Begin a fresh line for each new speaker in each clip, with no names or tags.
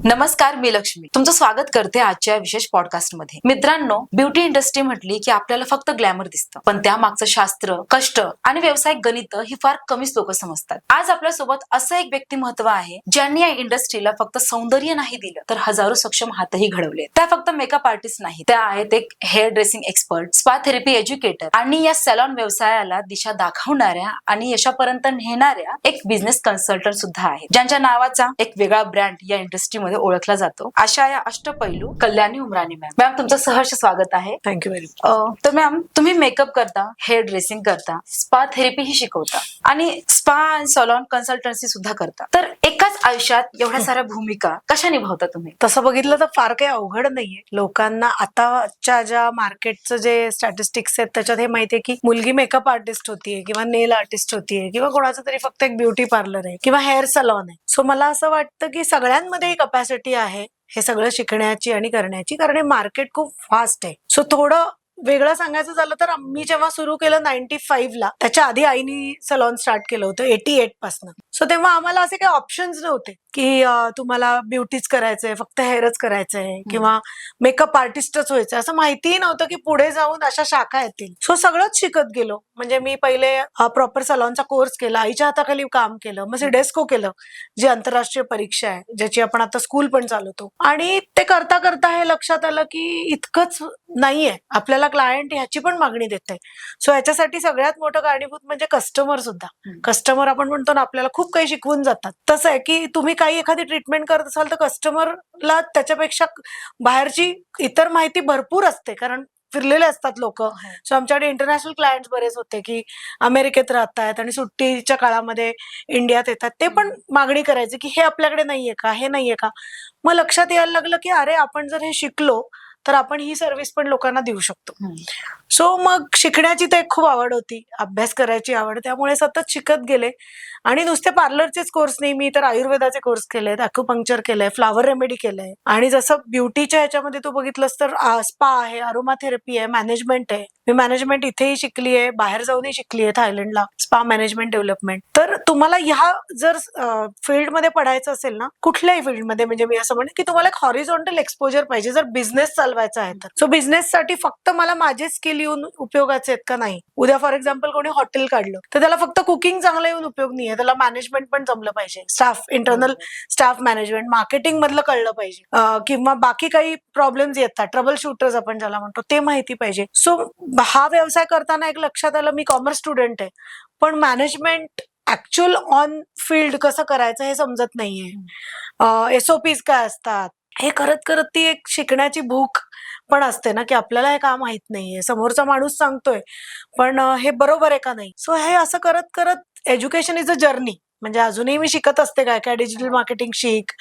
नमस्कार, मी लक्ष्मी तुमचं स्वागत करते आजच्या विशेष पॉडकास्ट मध्ये. मित्रांनो, ब्युटी इंडस्ट्री म्हटली की आपल्याला फक्त ग्लॅमर दिसतं, पण त्यामागचं शास्त्र, कष्ट आणि व्यावसायिक गणित ही फार कमीच लोक समजतात. आज आपल्या सोबत असं एक व्यक्तिमत्व आहे ज्यांनी या इंडस्ट्रीला फक्त सौंदर्य नाही दिलं, तर हजारो सक्षम हातही घडवले. त्या फक्त मेकअप आर्टिस्ट नाही, त्या आहेत एक hair dressing expert, spa therapy educator आणि या सॅलॉन व्यवसायाला दिशा दाखवणाऱ्या आणि यशापर्यंत नेणाऱ्या एक बिझनेस कन्सल्टंट सुद्धा आहेत, ज्यांच्या नावाचा एक वेगळा ब्रँड या इंडस्ट्रीमध्ये ओळखला जातो. अशा या अष्टपैलू कल्याणी उमराणी मॅम, तुमचं सहर्ष स्वागत आहे.
Thank you very much.
तर मॅम, तुम्ही मेकअप करता, हेअर ड्रेसिंग करता, स्पा थेरपी ही शिकवता आणि स्पा आणि सॅलॉन कन्सल्टन्सी सुद्धा करता. तर एकाच आयुष्यात एवढ्या साऱ्या भूमिका कशा निभावता तुम्ही?
तसं बघितलं तर फार काही अवघड नाहीये. लोकांना आताच्या ज्या मार्केटचं जे स्टॅटिस्टिक्स आहेत त्याच्यात हे माहितीये की मुलगी मेकअप आर्टिस्ट होतीये किंवा नेल आर्टिस्ट होतीये किंवा कोणाचं तरी फक्त एक ब्युटी पार्लर आहे किंवा हेअर सलॉन आहे. सो मला असं वाटतं की सगळ्यांमध्ये कपॅसिटी आहे हे सगळं शिकण्याची आणि करण्याची, कारण हे मार्केट खूप फास्ट आहे. सो थोडं वेगळं सांगायचं झालं तर मी जेव्हा सुरू केलं 95 ला, त्याच्या आधी आईनी सलॉन स्टार्ट केलं होतं 88 पासून. सो तेव्हा आम्हाला असे काही ऑप्शन्स नव्हते की तुम्हाला ब्युटीच करायचंय, फक्त हेअरच करायचंय किंवा मेकअप आर्टिस्टच व्हायचंय, असं माहितीही नव्हतं की पुढे जाऊन अशा शाखा येतील. सो सगळंच शिकत गेलो. म्हणजे मी पहिले प्रॉपर सलॉनचा कोर्स केला, आईच्या हाताखाली काम केलं, मग डेस्को केलं, जी आंतरराष्ट्रीय परीक्षा आहे, ज्याची आपण आता स्कूल पण चालवतो. आणि ते करता करता हे लक्षात आलं की इतकंच नाहीये, आपल्याला क्लायंट ह्याची पण मागणी देते. सो याच्यासाठी सगळ्यात मोठं कारणीभूत म्हणजे कस्टमर सुद्धा. कस्टमर आपण म्हणतो ना, आपल्याला खूप काही शिकवून जातात. तसं आहे की तुम्ही काही एखादी ट्रीटमेंट करत असाल तर कस्टमरला त्याच्यापेक्षा बाहेरची इतर माहिती भरपूर असते, कारण फिरलेले असतात लोक. सो आमच्याकडे इंटरनॅशनल क्लायंट्स बरेच होते की अमेरिकेत राहतायत आणि सुट्टीच्या काळामध्ये इंडियात येतात. ते पण मागणी करायचे की हे आपल्याकडे नाहीये का, हे नाहीये का. मग लक्षात यायला लागलं की अरे, आपण जर हे शिकलो तर आपण ही सर्व्हिस पण लोकांना देऊ शकतो. सो मग शिकण्याची तर एक खूप आवड होती, अभ्यास करायची आवड, त्यामुळे सतत शिकत गेले. आणि नुसते पार्लरचेच कोर्स नाही, मी तर आयुर्वेदाचे कोर्स केलेत, अॅक्युपंक्चर केलंय, फ्लावर रेमेडी केलंय. आणि जसं ब्युटीच्या ह्याच्यामध्ये तू बघितलंस तर स्पा आहे, अरोमा थेरपी आहे, मॅनेजमेंट आहे. मी मॅनेजमेंट इथेही शिकली आहे, बाहेर जाऊनही शिकली आहे, थायलंडला स्पा मॅनेजमेंट डेव्हलपमेंट. तर तुम्हाला ह्या जर फील्डमध्ये पडायचं असेल ना, कुठल्याही फील्डमध्ये, म्हणजे मी असं म्हणेन की तुम्हाला एक हॉरिझॉन्टल एक्सपोजर पाहिजे जर बिझनेस चालवायचा आहे तर. सो बिझनेससाठी फक्त मला माझे स्किल येऊन उपयोगाचे आहेत का नाही. उद्या फॉर एक्झाम्पल कोणी हॉटेल काढलं तर त्याला फक्त कुकिंग चांगलं येऊन उपयोग नाहीये, त्याला मॅनेजमेंट पण जमलं पाहिजे, staff, internal staff management, marketing मधलं कळलं पाहिजे, किंवा बाकी काही प्रॉब्लेम्स येतात, ट्रबल शूटर्स आपण ज्याला म्हणतो, ते माहिती पाहिजे. सो हा व्यवसाय करताना एक लक्षात आलं, मी कॉमर्स स्टुडंट आहे पण मॅनेजमेंट ऍक्च्युअल ऑन फील्ड कसं करायचं हे समजत नाहीये. एसओपीज काय असतात हे करत करत ती एक शिकण्याची भूक पण असते ना, की आपल्याला हे काम माहित नाहीये, समोरचा माणूस सांगतोय पण हे बरोबर आहे का नाही. सो हे असं करत करत एज्युकेशन इज अ जर्नी. म्हणजे अजूनही मी शिकत असते, काय काय डिजिटल मार्केटिंग शिक,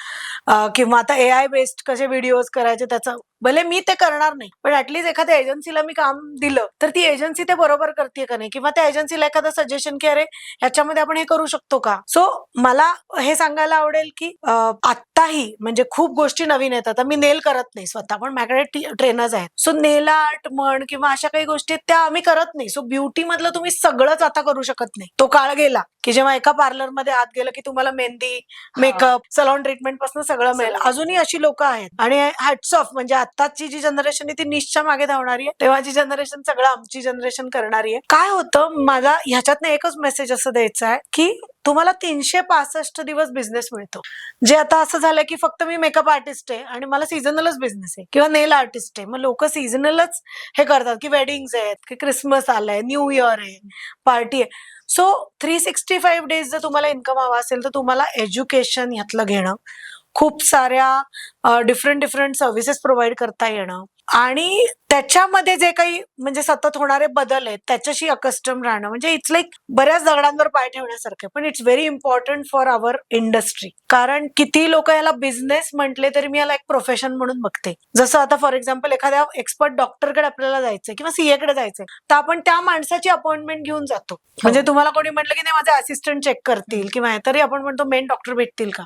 किंवा आता AI बेस्ड कसे व्हिडिओज करायचे, त्याचं भले मी ते करणार नाही पण ऍटलीस्ट एखाद्या एजन्सीला मी काम दिलं तर ती एजन्सी ते बरोबर करते का नाही, किंवा त्या एजन्सीला एखादं सजेशन की अरे ह्याच्यामध्ये आपण हे करू शकतो का. सो मला हे सांगायला आवडेल की आत्ताही म्हणजे खूप गोष्टी नवीन येतात. मी नेल करत नाही स्वतः, पण माझ्याकडे ट्रेनर्स आहेत. सो नेल आर्ट म्हण किंवा अशा काही गोष्टी त्या आम्ही करत नाही. सो ब्युटी मधलं तुम्ही सगळंच आता करू शकत नाही. तो काळ गेला की जेव्हा एका पार्लर मध्ये आत गेलं की तुम्हाला मेहंदी, मेकअप, सलॉन ट्रीटमेंट पासून सगळं मिळेल. अजूनही अशी लोक आहेत आणि हॅट्स ऑफ. म्हणजे आताची जी जनरेशन आहे ती निशच्या मागे धावणारी आहे, तेव्हाची जनरेशन सगळं आमची जनरेशन करणारी आहे. काय होतं, मला ह्याच्यातनं एकच मेसेज असं द्यायचा आहे की तुम्हाला 365 दिवस बिझनेस मिळतो. जे आता असं झालंय की फक्त मी मेकअप आर्टिस्ट आहे आणि मला सीझनलच बिझनेस आहे, किंवा नेल आर्टिस्ट आहे, मग लोक सीझनलच हे करतात की वेडिंग्स आहेत, की क्रिसमस आलाय, न्यू इयर आहे, पार्टी आहे. सो 365 डेज जर तुम्हाला इन्कम हवा असेल तर तुम्हाला एज्युकेशन यातलं घेणं, खूप साऱ्या डिफरंट सर्व्हिसेस प्रोव्हाइड करता येणं आणि त्याच्यामध्ये जे काही म्हणजे सतत होणारे बदल आहेत त्याच्याशी अकस्टम राहणं, म्हणजे इट्स लाईक बऱ्याच दगडांवर पाय ठेवण्यासारखं. पण it's very important for our industry, कारण किती लोक याला बिझनेस म्हटले तरी मी याला एक प्रोफेशन म्हणून बघते. जसं आता फॉर एक्झाम्पल एखाद्या एक्सपर्ट डॉक्टरकडे आपल्याला जायचंय किंवा सीए कडे जायचंय तर आपण त्या माणसाची अपॉइंटमेंट घेऊन जातो. म्हणजे तुम्हाला कोणी म्हटलं की नाही माझे असिस्टंट चेक करतील किंवा तरी आपण म्हणतो मेन डॉक्टर भेटतील का.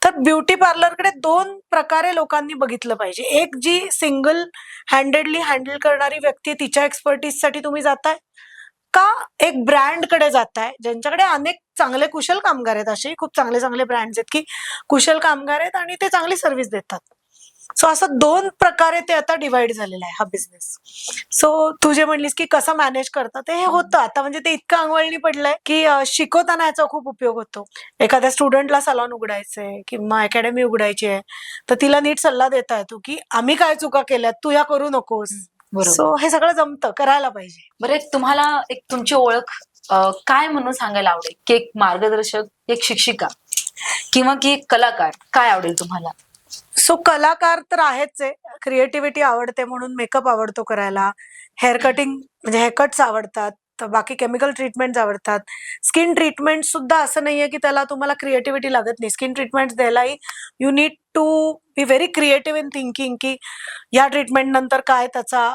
तर ब्युटी पार्लरकडे 2 प्रकारे लोकांनी बघितलं पाहिजे. एक, जी सिंगल हँडेडली हँडल करणारी व्यक्ती, तिच्या एक्सपर्टीजसाठी तुम्ही जाताय, का एक ब्रँड कडे जाताय ज्यांच्याकडे अनेक चांगले कुशल कामगार आहेत, असे खूप चांगले चांगले ब्रँड्स आहेत की कुशल कामगार आहेत आणि ते चांगली सर्व्हिस देतात. सो असं 2 प्रकारे ते आता डिवाइड झालेलं आहे हा बिझनेस. सो तू जे म्हणलीस की कसं मॅनेज करतात ते हे होतं आता, म्हणजे ते इतकं अंगवळणी पडलंय की शिकवताना याचा खूप उपयोग होतो. एखाद्या स्टुडंटला सलॉन उघडायचंय किंवा अकॅडमी उघडायची आहे, तर तिला नीट सल्ला देता येतो की आम्ही काय चुका केल्यात, तू या करू नकोस.
बरोबर.
सो हे सगळं जमतं, करायला पाहिजे.
बरं, तुम्हाला एक तुमची ओळख काय म्हणून सांगायला आवडेल, की एक मार्गदर्शक, एक शिक्षिका किंवा की एक कलाकार, काय आवडेल तुम्हाला?
सो कलाकार तर आहेच आहे, क्रिएटिव्हिटी आवडते म्हणून मेकअप आवडतो करायला, हेअर कटिंग म्हणजे हेअरकट्स आवडतात, तर बाकी केमिकल ट्रीटमेंट आवडतात. स्किन ट्रीटमेंट सुद्धा असं नाहीये की त्याला तुम्हाला क्रिएटिव्हिटी लागत नाही. स्किन ट्रीटमेंट द्यायलाही you need to be very creative in thinking की या ट्रीटमेंट नंतर काय त्याचा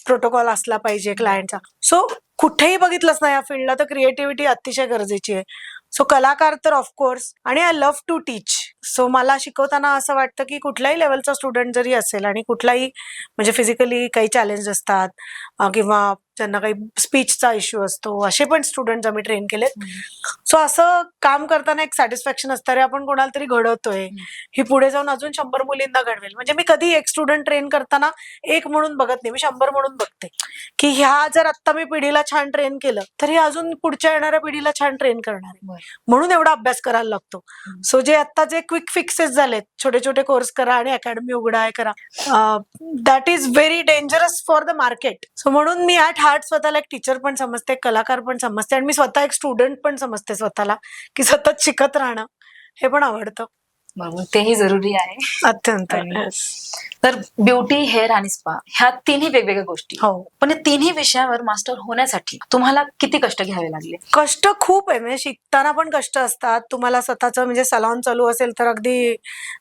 प्रोटोकॉल असला पाहिजे क्लायंटचा. सो कुठेही बघितलंच ना या फील्डला तर क्रिएटिव्हिटी अतिशय गरजेची आहे. सो कलाकार तर ऑफकोर्स, आणि I love to teach. So मला शिकवताना असं वाटतं की कुठल्याही लेवलचा स्टुडंट जरी असेल आणि कुठलाही म्हणजे फिजिकली काही चॅलेंज असतात किंवा ज्यांना काही स्पीचचा इश्यू असतो, असे पण स्टुडंट आम्ही ट्रेन केलेत. सो असं काम करताना एक सॅटिस्फॅक्शन असतं, अरे आपण कोणाला तरी घडवतोय, ही पुढे जाऊन अजून 100 मुलींना घडवेल. म्हणजे मी कधी एक स्टुडंट ट्रेन करताना एक म्हणून बघत नाही, मी 100 म्हणून बघते की ह्या जर आता मी पिढीला छान ट्रेन केलं तर ही अजून पुढच्या येणाऱ्या पिढीला छान ट्रेन करणार आहे. म्हणून एवढा अभ्यास करायला लागतो. सो जे आता जे क्विक फिक्सेस झालेत, छोटे छोटे कोर्स करा आणि अकॅडमी उघडा, करा, that is very dangerous for the market. So म्हणून मी ॲट हार्ट स्वतःला एक टीचर पण समजते, कलाकार पण समजते, आणि मी स्वतः एक स्टुडंट पण समजते स्वतःला, की सतत शिकत राहणं हे पण आवडतं.
बरोबर, तेही जरुरी आहे
अत्यंत.
तर ब्युटी, हेअर आणि स्पा ह्या तिन्ही वेगवेगळ्या गोष्टी,
हो,
पण या तिन्ही विषयावर मास्टर होण्यासाठी तुम्हाला किती कष्ट घ्यावे लागले?
कष्ट खूप आहे, म्हणजे शिकताना पण कष्ट असतात. तुम्हाला स्वतःचं म्हणजे सलॉन चालू असेल तर अगदी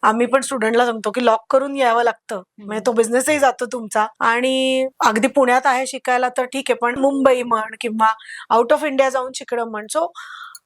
आम्ही पण स्टुडंटला सांगतो की लॉक करून यावं लागतं, म्हणजे तो बिझनेसही जातो तुमचा. आणि अगदी पुण्यात आहे शिकायला तर ठीक आहे, पण मुंबई म्हण किंवा आउट ऑफ इंडिया जाऊन शिकणं म्हण, सो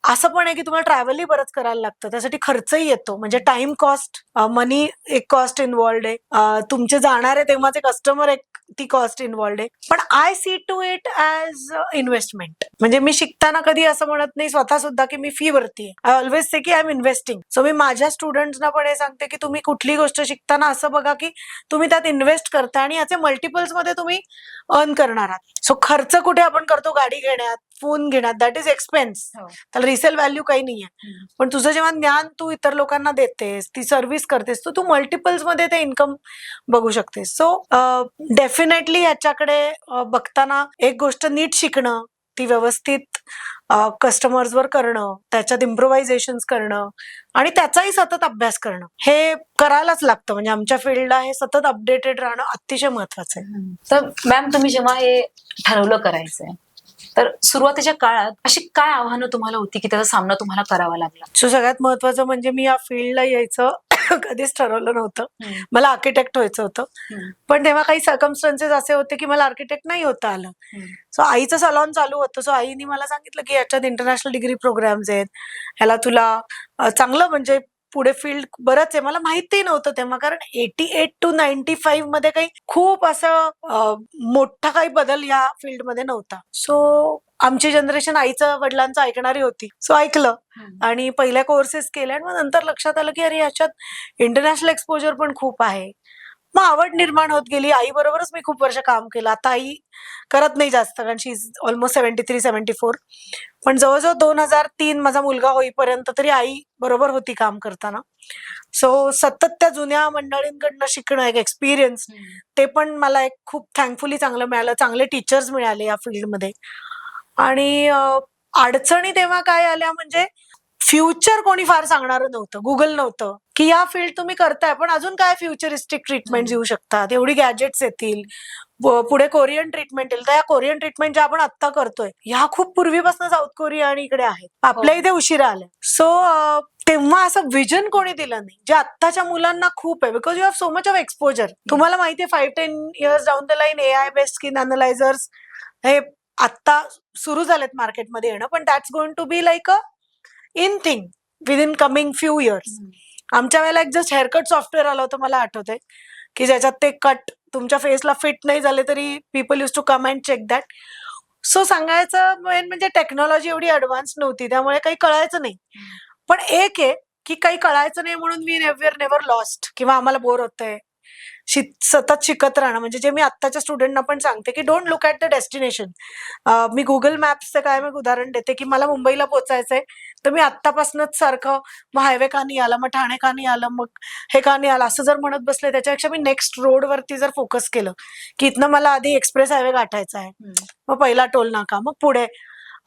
असं पण आहे की तुम्हाला ट्रॅव्हलही बरंच करायला लागतं, त्यासाठी खर्चही येतो, म्हणजे टाइम कॉस्ट, मनी एक कॉस्ट इन्व्हॉल्ड आहे, तुमचे जाणारे तेव्हाचे कस्टमर एक ती कॉस्ट इन्व्हॉल्ड आहे. पण I see to it as investment. म्हणजे मी शिकताना कधी असं म्हणत नाही स्वतः सुद्धा की मी फी भरतीये. आय ऑलवेज से की आय एम इन्व्हेस्टिंग. सो मी माझ्या स्टुडंट्सना पण हे सांगते की तुम्ही कुठली गोष्ट शिकताना असं बघा की तुम्ही त्यात इन्व्हेस्ट करता आणि याचे मल्टिपल्स मध्ये तुम्ही अर्न करणार आहात. सो खर्च कुठे आपण करतो, गाडी घेण्यात, फोन घेण्यात, दॅट इज एक्सपेन्स, त्याला रिसेल व्हॅल्यू काही नाहीये. पण तुझं जेव्हा ज्ञान तू इतर लोकांना देतेस, ती सर्व्हिस करतेस, तर तू मल्टिपल्स मध्ये ते इन्कम बघू शकतेस. सो डेफिनेटली याच्याकडे बघताना एक गोष्ट नीट शिकणं, ती व्यवस्थित कस्टमर्सवर करणं, त्याच्यात इम्प्रोव्हायझेशन करणं आणि त्याचाही सतत अभ्यास करणं, हे करायलाच लागतं. म्हणजे आमच्या फील्डला हे सतत अपडेटेड राहणं अतिशय महत्वाचं आहे.
तर मॅम, तुम्ही जेव्हा हे ठरवलं करायचंय, तर सुरुवातीच्या काळात अशी काय आव्हानं तुम्हाला होती की त्याचा सामना तुम्हाला करावा लागला?
सो सगळ्यात महत्वाचं म्हणजे मी या फील्डला यायचं कधीच ठरवलं नव्हतं. मला आर्किटेक्ट व्हायचं होतं, पण तेव्हा काही सर्कमस्टन्सेस असे होते की मला आर्किटेक्ट नाही होता आलं. सो आईचं सलॉन चालू होतं, सो आईने मला सांगितलं की याच्यात इंटरनॅशनल डिग्री प्रोग्राम्स आहेत, ह्याला तुला चांगलं म्हणजे पुढे फील्ड बरंच आहे. मला माहितीही नव्हतं तेव्हा, कारण 88 to 95 मध्ये काही खूप असं मोठा काही बदल या फील्डमध्ये नव्हता. सो आमची जनरेशन आईचं वडिलांचं ऐकणारी होती. सो ऐकलं आणि पहिल्या कोर्सेस केल्या, आणि मग नंतर लक्षात आलं की अरे याच्यात इंटरनॅशनल एक्सपोजर पण खूप आहे. मग आवड निर्माण होत गेली. आई बरोबरच मी खूप वर्ष काम केलं. आता आई करत नाही जास्त, कारण शी इज ऑलमोस्ट 73-74. पण जवळजवळ 2003 माझा मुलगा होईपर्यंत तरी आई बरोबर होती काम करताना. सो सतत त्या जुन्या मंडळींकडनं शिकणं, एक एक्सपिरियन्स, ते पण मला एक खूप थँकफुली चांगलं मिळालं. चांगले टीचर्स मिळाले या फील्डमध्ये. आणि अडचणी तेव्हा काय आल्या म्हणजे फ्युचर कोणी फार सांगणारं नव्हतं, गुगल नव्हतं की या फील्ड तुम्ही करताय पण अजून काय फ्युचरिस्टिक ट्रीटमेंट येऊ शकतात, एवढी गॅजेट्स येतील, पुढे कोरियन ट्रीटमेंट येईल. तर या कोरियन ट्रीटमेंट ज्या आपण आता करतोय ह्या खूप पूर्वीपासून साऊथ कोरिया आणि इकडे आहेत, आपल्या इथे उशिरा आल्या. सो तेव्हा असं विजन कोणी दिलं नाही, जे आत्ताच्या मुलांना खूप आहे, because you have so much of exposure. तुम्हाला माहितीये 5-10 years down the line AI based skin analysers हे आता सुरू झालेत मार्केटमध्ये येणं, पण that's going to be like a in thing within coming few years. आमच्या वेळेला एक जस्ट हेअरकट सॉफ्टवेअर आलं होतं, मला आठवतंय, की ज्याच्यात ते कट तुमच्या फेसला फिट नाही झाले तरी people use to come and check that. So सांगायचं मेन म्हणजे टेक्नॉलॉजी एवढी ऍडव्हान्स नव्हती, त्यामुळे काही कळायचं नाही. पण एक आहे की काही कळायचं नाही म्हणून वी नेव्हर लॉस्ट किंवा आम्हाला बोर होतंय. सतत शिकत राहणं, म्हणजे जे मी आत्ताच्या स्टुडंटना पण सांगते की don't look at the destination. मी गुगल मॅप्सचं काय मग उदाहरण देते की मला मुंबईला पोहोचायचंय, तर मी आत्तापासूनच सारखं मग हायवे का नाही आला, मग ठाणे का नाही आलं, मग हे का नाही आलं असं जर म्हणत बसले, त्याच्यापेक्षा मी नेक्स्ट रोडवरती जर फोकस केलं की इथनं मला आधी एक्सप्रेस हायवे गाठायचा आहे, मग पहिला टोल नाका, मग पुढे,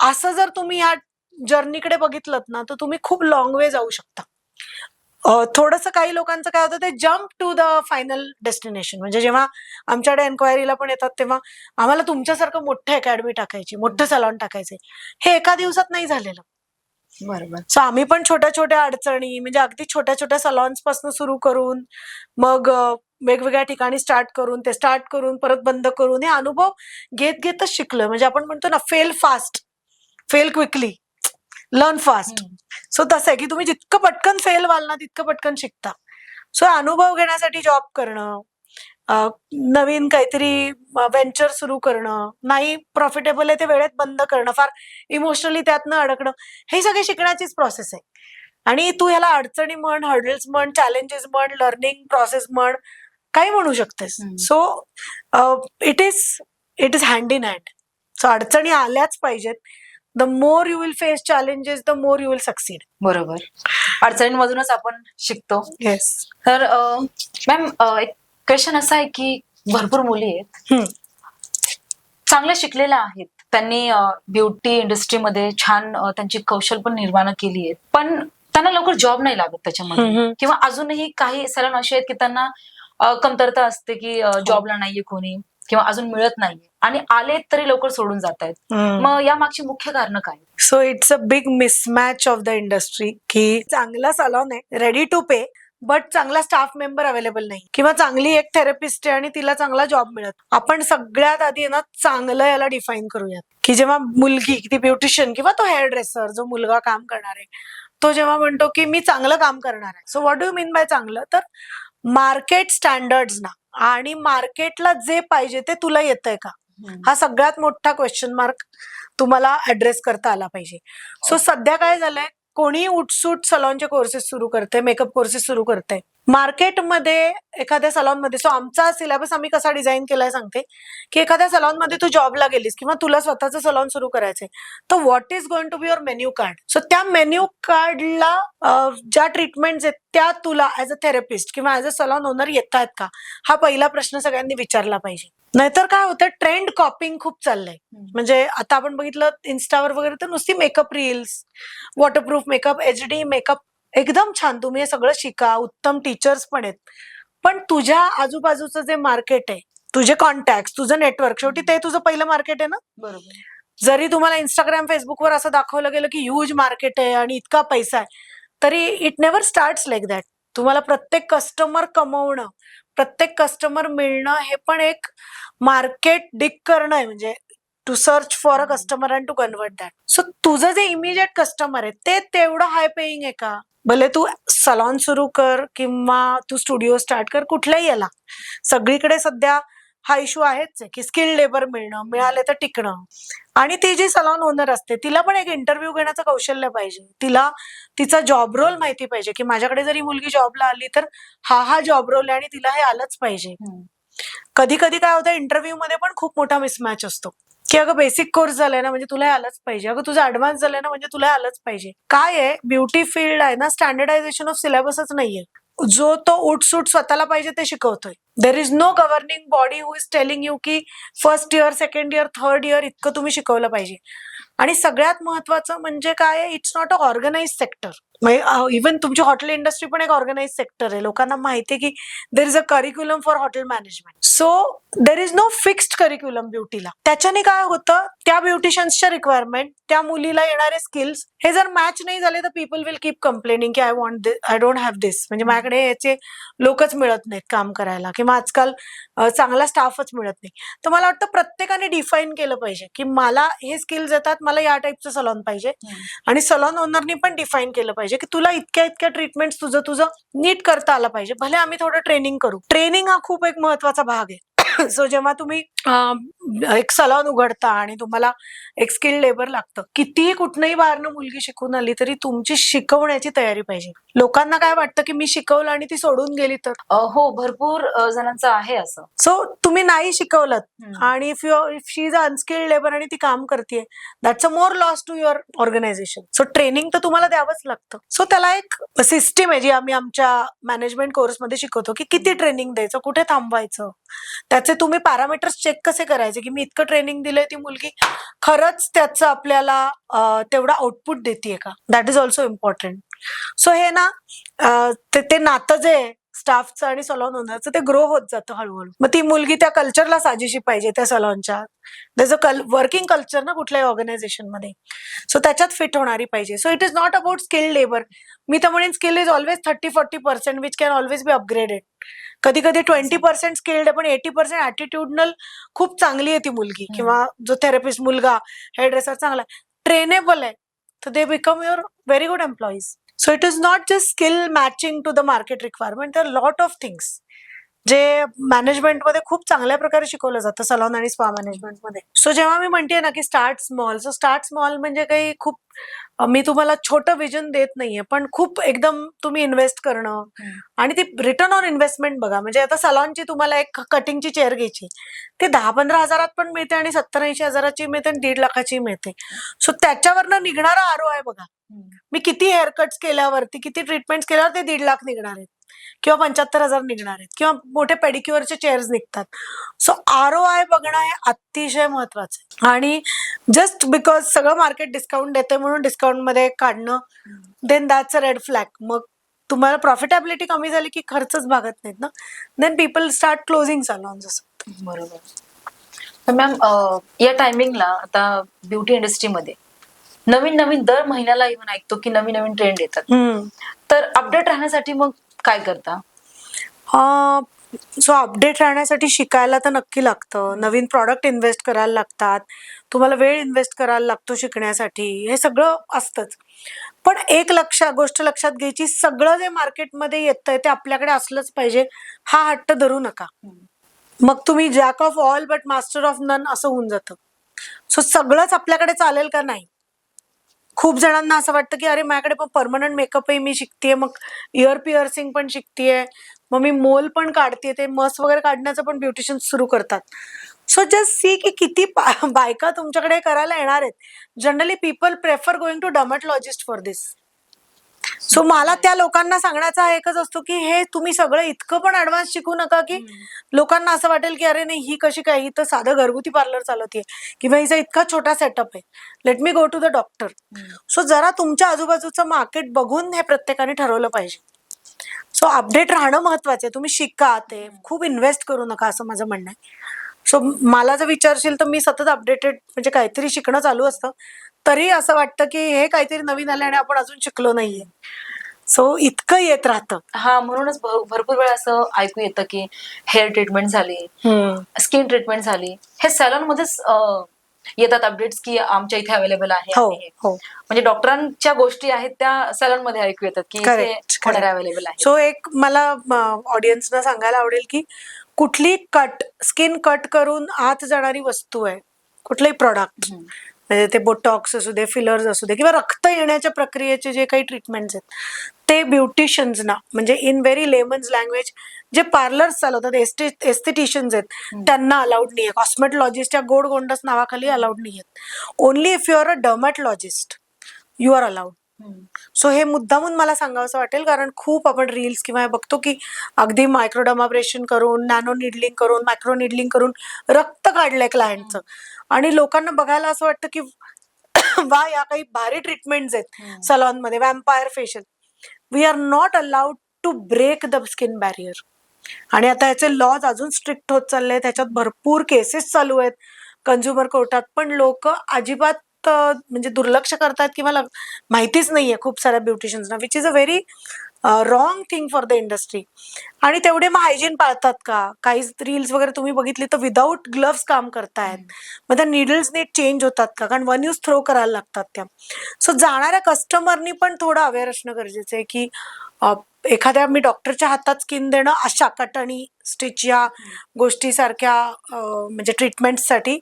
असं जर तुम्ही या जर्नीकडे बघितलं ना, तर तुम्ही खूप लॉंग वे जाऊ शकता. थोडंसं काही लोकांचं काय होतं, ते jump to the final destination. म्हणजे जेव्हा आमच्याकडे एन्क्वायरीला पण येतात, तेव्हा आम्हाला तुमच्यासारखं मोठं अकॅडमी टाकायची, मोठं सलॉन टाकायचे, हे एका दिवसात नाही झालेलं.
बरोबर.
सो आम्ही पण छोट्या छोट्या अडचणी, म्हणजे अगदी छोट्या छोट्या सलॉन्स पासून सुरू करून मग वेगवेगळ्या ठिकाणी स्टार्ट करून परत बंद करून हे अनुभव घेत घेतच शिकलोय. म्हणजे आपण म्हणतो ना, fail fast, fail quickly, learn fast. So तसं आहे की तुम्ही जितकं पटकन फेल व्हाल ना, तितकं पटकन शिकता. सो अनुभव घेण्यासाठी जॉब करणं, नवीन काहीतरी व्हेंचर सुरू करणं, नाही प्रॉफिटेबल आहे ते वेळेत बंद करणं, फार इमोशनली त्यातनं अडकणं, हे सगळे शिकण्याचीच प्रोसेस आहे. आणि तू ह्याला अडचणी म्हण, हर्डल्स म्हण, चॅलेंजेस म्हण, लर्निंग प्रोसेस म्हण, काही म्हणू शकतेस. So it is hand in hand. So अडचणी आल्याच पाहिजेत. The more you will face challenges, the more you will succeed.
बरोबर. अडचणींमधूनच आपण शिकतो.
येस.
तर मॅम, एक क्वेश्चन असा आहे की भरपूर मुली आहेत, चांगल्या शिकलेल्या आहेत, त्यांनी ब्युटी इंडस्ट्रीमध्ये छान त्यांची कौशल पण निर्माण केली आहेत, पण त्यांना लवकर जॉब नाही लागत त्याच्यामध्ये, किंवा अजूनही काही सलॉन असे आहेत की त्यांना कमतरता असते की जॉबला नाहीये कोणी, किंवा अजून मिळत नाहीये, आणि आले तरी लवकर सोडून जात आहेत. मग या मागची मुख्य कारण काय?
So it's a big mismatch of the industry, की चांगला सलॉन आहे, रेडी टू पे, बट चांगला स्टाफ मेंबर अवेलेबल नाही, किंवा चांगली एक थेरपिस्ट आहे आणि तिला चांगला जॉब मिळत. आपण सगळ्यात आधी ना चांगलं याला डिफाईन करूयात, की जेव्हा मुलगी, ती ब्युटिशियन किंवा तो हेअर ड्रेसर, जो मुलगा काम करणार आहे, तो जेव्हा म्हणतो की मी चांगलं काम करणार आहे, so what do you mean by चांगलं? तर मार्केट स्टँडर्ड्स ना, आणि मार्केटला जे पाहिजे ते तुला येतंय का, हा सगळ्यात मोठा क्वेश्चन मार्क तुम्हाला ऍड्रेस करता आला पाहिजे. सो सध्या काय झालंय, कोणी उठसूट सलॉनचे कोर्सेस सुरू करते, मेकअप कोर्सेस सुरू करते मार्केटमध्ये, एखाद्या सलॉनमध्ये. सो आमचा सिलेबस आम्ही कसा डिझाईन केलाय सांगते, की एखाद्या सलॉनमध्ये तू जॉबला गेलीस किंवा तुला स्वतःचं सलॉन सुरू करायचंय, तर what is going to be your menu card. So त्या मेन्यू कार्डला ज्या ट्रीटमेंट्स आहेत त्या तुला ऍज अ थेरपिस्ट किंवा ऍज अ सलॉन ओनर येत आहेत का, हा पहिला प्रश्न सगळ्यांनी विचारला पाहिजे. नाहीतर काय होतं, ट्रेंड कॉपिंग खूप चाललंय. म्हणजे आता आपण बघितलं इन्स्टावर वगैरे, तर नुसती makeup reels, waterproof makeup, HD makeup, एकदम छान, तुम्ही हे सगळं शिका, उत्तम टीचर्स पण आहेत, पण तुझ्या आजूबाजूचं जे मार्केट आहे, तुझे कॉन्टॅक्ट, तुझं नेटवर्क, शेवटी ते तुझं पहिलं मार्केट आहे ना.
बरोबर.
जरी तुम्हाला इंस्टाग्राम, फेसबुकवर असं दाखवलं गेलं की ह्यूज मार्केट आहे आणि इतका पैसा आहे, तरी it never starts like that. तुम्हाला प्रत्येक कस्टमर कमवणं, प्रत्येक कस्टमर मिळणं, हे पण एक मार्केट डिग करणं आहे, म्हणजे to search for a customer and to convert that. So तुझं जे इमिजिएट कस्टमर आहे ते तेवढं हाय पेईंग आहे का? भले तू सलॉन सुरू कर किंवा तू स्टुडिओ स्टार्ट कर, कुठल्याही याला सगळीकडे सध्या हा इश्यू आहेच आहे की स्किल्ड लेबर मिळणं, मिळाले तर टिकणं. आणि ती जी सलॉन ओनर असते, तिला पण एक इंटरव्ह्यू घेण्याचं कौशल्य पाहिजे, तिला तिचा जॉब रोल माहिती पाहिजे, की माझ्याकडे जरी मुलगी जॉबला आली तर हा जॉब रोल आहे आणि तिला हे आलंच पाहिजे. कधी कधी काय होतं, इंटरव्ह्यू मध्ये पण खूप मोठा मिसमॅच असतो, की अगं बेसिक कोर्स झालाय ना म्हणजे तुला हे आलंच पाहिजे, अगं तुझं ऍडव्हान्स झालंय ना म्हणजे तुला हे आलंच पाहिजे. काय आहे, ब्युटी फील्ड आहे ना, स्टँडर्डायझेशन ऑफ सिलेबसच नाहीये. जो तो उठसूट स्वतःला पाहिजे ते शिकवतोय. There is no governing body who is telling you की first year, second year, third year इतकं तुम्ही शिकवलं पाहिजे. आणि सगळ्यात महत्वाचं म्हणजे काय आहे, it's not a organise sector. Even तुमची हॉटेल इंडस्ट्री पण एक ऑर्गनाइज सेक्टर आहे. लोकांना माहिती आहे की there is a curriculum for hotel management. So there is no fixed curriculum ब्युटीला. त्याच्याने काय होतं, त्या ब्युटिशियन्सच्या रिक्वायरमेंट, त्या मुलीला येणारे स्किल्स हे जर मॅच नाही झाले तर पीपल विल कीप कंप्लेनिंग की आय डोंट हॅव दिस. म्हणजे माझ्याकडे याचे लोकच मिळत नाहीत काम करायला, किंवा आजकाल चांगला स्टाफच मिळत नाही. तर मला वाटतं प्रत्येकाने डिफाईन केलं पाहिजे की मला हे स्किल्स येतात, मला या टाईपचं सलॉन पाहिजे. आणि सलॉन ओनरनी पण डिफाईन केलं पाहिजे की तुला इतक्या ट्रीटमेंट तुझं नीट करता आलं पाहिजे. भले आम्ही थोडं ट्रेनिंग करू. ट्रेनिंग हा खूप एक महत्वाचा भाग आहे. सो जेव्हा तुम्ही एक सलॉन उघडता आणि तुम्हाला एक स्किल्ड लेबर लागतं, कितीही कुठनंही बाहेरनं मुलगी शिकून आली तरी तुमची शिकवण्याची तयारी पाहिजे. लोकांना काय वाटतं की मी शिकवलं आणि ती सोडून गेली तर.
हो, भरपूर जणांचं आहे असं.
सो तुम्ही नाही शिकवलं
हम्म.
आणि if she is unskilled labour आणि ती काम करते, that's a more loss to your organisation. So training तर तुम्हाला द्यावंच लागतं. सो त्याला एक सिस्टीम आहे जी आम्ही आमच्या मॅनेजमेंट कोर्समध्ये शिकवतो की किती ट्रेनिंग द्यायचं, कुठे थांबवायचं, त्याचे तुम्ही पॅरामीटर्स चेक कसे करायचे की मी इतकं ट्रेनिंग दिलंय, ती मुलगी खरंच त्याचं आपल्याला तेवढा आउटपुट देते का, that is also important. So हे ना ते नातं जे स्टाफचं आणि सलॉन ओनरचं ते ग्रो होत जातं हळूहळू. मग ती मुलगी त्या कल्चरला साजेशी पाहिजे, त्या सलॉनच्या. त्याचं वर्किंग कल्चर ना कुठल्याही ऑर्गनायझेशन मध्ये, सो त्याच्यात फिट होणारी पाहिजे. So it is not about skilled labour. मी तर म्हणेन skill is always 30-40% which can always be upgraded. कधी कधी 20% स्किल्ड पण 80% ऍटिट्यूडनल खूप चांगली आहे ती मुलगी, किंवा जो थेरपिस्ट मुलगा, हेअर ड्रेसर चांगला ट्रेनेबल आहे, तर they become your very good employees. So it is not just skill matching to the market requirement, there lot of things जे मॅनेजमेंटमध्ये खूप चांगल्या प्रकारे शिकवलं जातं सलॉन आणि स्पा मॅनेजमेंटमध्ये. सो जेव्हा मी म्हणते ना की start small, so start small म्हणजे काही खूप मी तुम्हाला छोटं विजन देत नाहीये, पण खूप एकदम तुम्ही इन्व्हेस्ट करणं आणि ती रिटर्न ऑन इन्व्हेस्टमेंट बघा. म्हणजे आता सलॉनची तुम्हाला एक कटिंगची चेअर घ्यायची, ते 10-15 हजारात पण मिळते आणि 70-80 हजाराची मिळते आणि 1.5 लाखाची मिळते. सो त्याच्यावरनं निघणारा ROI बघा. मी किती हेअरकट्स केल्यावरती, किती ट्रीटमेंट्स केल्यावर ते 1.5 लाख निघणार आहेत, किंवा 75,000 निघणार आहेत, किंवा मोठे पेडिक्युअरचे चेअर्स निघतात. सो ROI बघणं हे अतिशय महत्वाचं आहे. आणि जस्ट बिकॉज सगळं मार्केट डिस्काउंट देते म्हणून डिस्काउंट मध्ये काढणं, then that's a red flag. मग तुम्हाला प्रॉफिटेबिलिटी कमी झाली की खर्चच भागत नाहीत ना, then people start closing salons असं.
बरोबर. तर मॅम, या टायमिंगला आता ब्युटी इंडस्ट्रीमध्ये नवीन नवीन दर महिन्याला इव्हन ऐकतो की नवीन नवीन ट्रेंड येतात. तर अपडेट राहण्यासाठी मग काय करता?
सो अपडेट राहण्यासाठी शिकायला तर नक्की लागतं, नवीन प्रॉडक्ट इन्व्हेस्ट करायला लागतात, तुम्हाला वेळ इन्व्हेस्ट करायला लागतो शिकण्यासाठी, हे सगळं असतंच. पण एक गोष्ट लक्षात घ्यायची, सगळं जे मार्केटमध्ये येतंय ते आपल्याकडे असलंच पाहिजे हा हट्ट धरू नका. मग तुम्ही jack of all but master of none असं होऊन जातं. सो सगळंच आपल्याकडे चालेल का, नाही. खूप जणांना असं वाटतं की अरे माझ्याकडे पण परमनंट मेकअपही मी शिकतेय, मग इयर पिअर्सिंग पण शिकतेय, मग मी मोल पण काढते, ते मस वगैरे काढण्याचं पण ब्युटिशियन सुरू करतात. सो जस्ट सी की किती बायका तुमच्याकडे करायला येणार आहेत. Generally people prefer going to dermatologist for this. So मला त्या लोकांना सांगण्याचा एकच असतो की हे तुम्ही सगळं इतकं पण ऍडव्हान्स शिकू नका की लोकांना असं वाटेल की अरे नाही ही कशी काय, ही तर साधं घरगुती पार्लर चालवते, किंवा हिचा इतका छोटा सेटअप आहे, let me go to the doctor. So जरा तुमच्या आजूबाजूचं मार्केट बघून हे प्रत्येकाने ठरवलं पाहिजे. सो अपडेट राहणं महत्वाचं आहे. तुम्ही शिका, ते खूप इन्व्हेस्ट करू नका असं माझं म्हणणं आहे. सो मला जर विचारशील तर मी सतत अपडेटेड, म्हणजे काहीतरी शिकणं चालू असतं, तरी असं वाटतं की हे काहीतरी नवीन आलं आणि आपण अजून शिकलो नाहीये. सो इतकं येत राहतं.
हा, म्हणूनच भरपूर वेळा असं ऐकू येतं की हेअर ट्रीटमेंट झाली, स्किन ट्रीटमेंट झाली, हे सॅलॉन मध्येच येतात अपडेट्स की आमच्या इथे अवेलेबल आहे. म्हणजे डॉक्टरांच्या गोष्टी आहेत त्या सॅलॉन मध्ये ऐकू येतात की अवेलेबल आहे.
सो एक मला ऑडियन्सना सांगायला आवडेल की कुठली स्किन कट करून आत जाणारी वस्तू आहे, कुठलंही प्रॉडक्ट, म्हणजे ते बोटॉक्स असू दे, फिलर्स असू दे, किंवा रक्त येण्याच्या प्रक्रियेचे जे काही ट्रीटमेंट्स आहेत, ते ब्युटिशियन्सना, म्हणजे इन व्हेरी लेमन्स लँग्वेज जे पार्लर्स चालवतात, एस्थेटिशियन्स आहेत, त्यांना अलाउड नाहीये. कॉस्मेटॉलॉजिस्ट या गोड गोंडस नावाखाली अलाउड नाहीयेत. Only if you are a dermatologist you are allowed. So हे मुद्दामून मला सांगावंसं वाटेल, कारण खूप आपण रील्स किंवा बघतो की अगदी मायक्रोडर्माब्रेशन करून, नॅनो निडलिंग करून, मायक्रो निडलिंग करून रक्त काढलंय क्लायंटचं, आणि लोकांना बघायला असं वाटतं की वा, या काही भारी ट्रीटमेंट्स आहेत सलॉन मध्ये, vampire facial. We are not allowed to break the skin barrier. आणि आता याचे लॉज अजून स्ट्रिक्ट होत चालले आहेत, त्याच्यात भरपूर केसेस चालू आहेत कन्झ्युमर कोर्टात, पण लोक अजिबात म्हणजे दुर्लक्ष करतात किंवा माहितीच नाहीये खूप साऱ्या ब्युटिशियन्सना, which is a very wrong thing for the industry. आणि तेवढे मग हायजीन पाळतात का? काही रील्स वगैरे तुम्ही बघितली तर विदाऊट ग्लव्स काम करतायत, मग त्या निडल्स नीट चेंज होतात का? कारण वन यूज थ्रो करायला लागतात त्या. सो जाणाऱ्या कस्टमरनी पण थोडं अवेअर असणं गरजेचं आहे की एखाद्या मी डॉक्टरच्या हातात स्किन देणं अशा कट आणि स्टिच या गोष्टीसारख्या म्हणजे ट्रीटमेंटसाठी,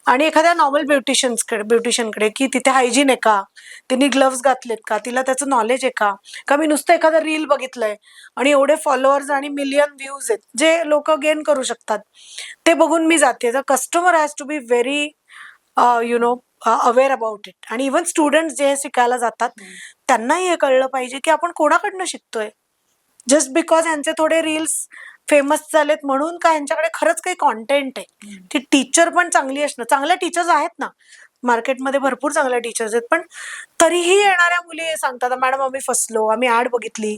आणि एखाद्या नॉर्मल ब्युटिशियनकडे की तिथे हायजीन आहे का, तिने ग्लव्स घातलेत का, तिला त्याचं नॉलेज आहे का मी नुसतं एखादं रील बघितलंय आणि एवढे फॉलोअर्स आणि मिलियन व्ह्यूज आहेत जे लोक गेन करू शकतात ते बघून मी जाते. तर customer has to be very you know aware about it. आणि इव्हन स्टुडंट जे शिकायला जातात त्यांनाही हे कळलं पाहिजे की आपण कोणाकडनं शिकतोय. जस्ट बिकॉज यांचे थोडे रील्स फेमस झालेत म्हणून का यांच्याकडे खरंच काही कॉन्टेंट आहे. ती टीचर पण चांगली असणं, चांगल्या टीचर्स आहेत ना मार्केटमध्ये, भरपूर चांगल्या टीचर्स आहेत, पण तरीही येणाऱ्या मुली हे सांगतात मॅडम आम्ही फसलो, आम्ही ऍड बघितली,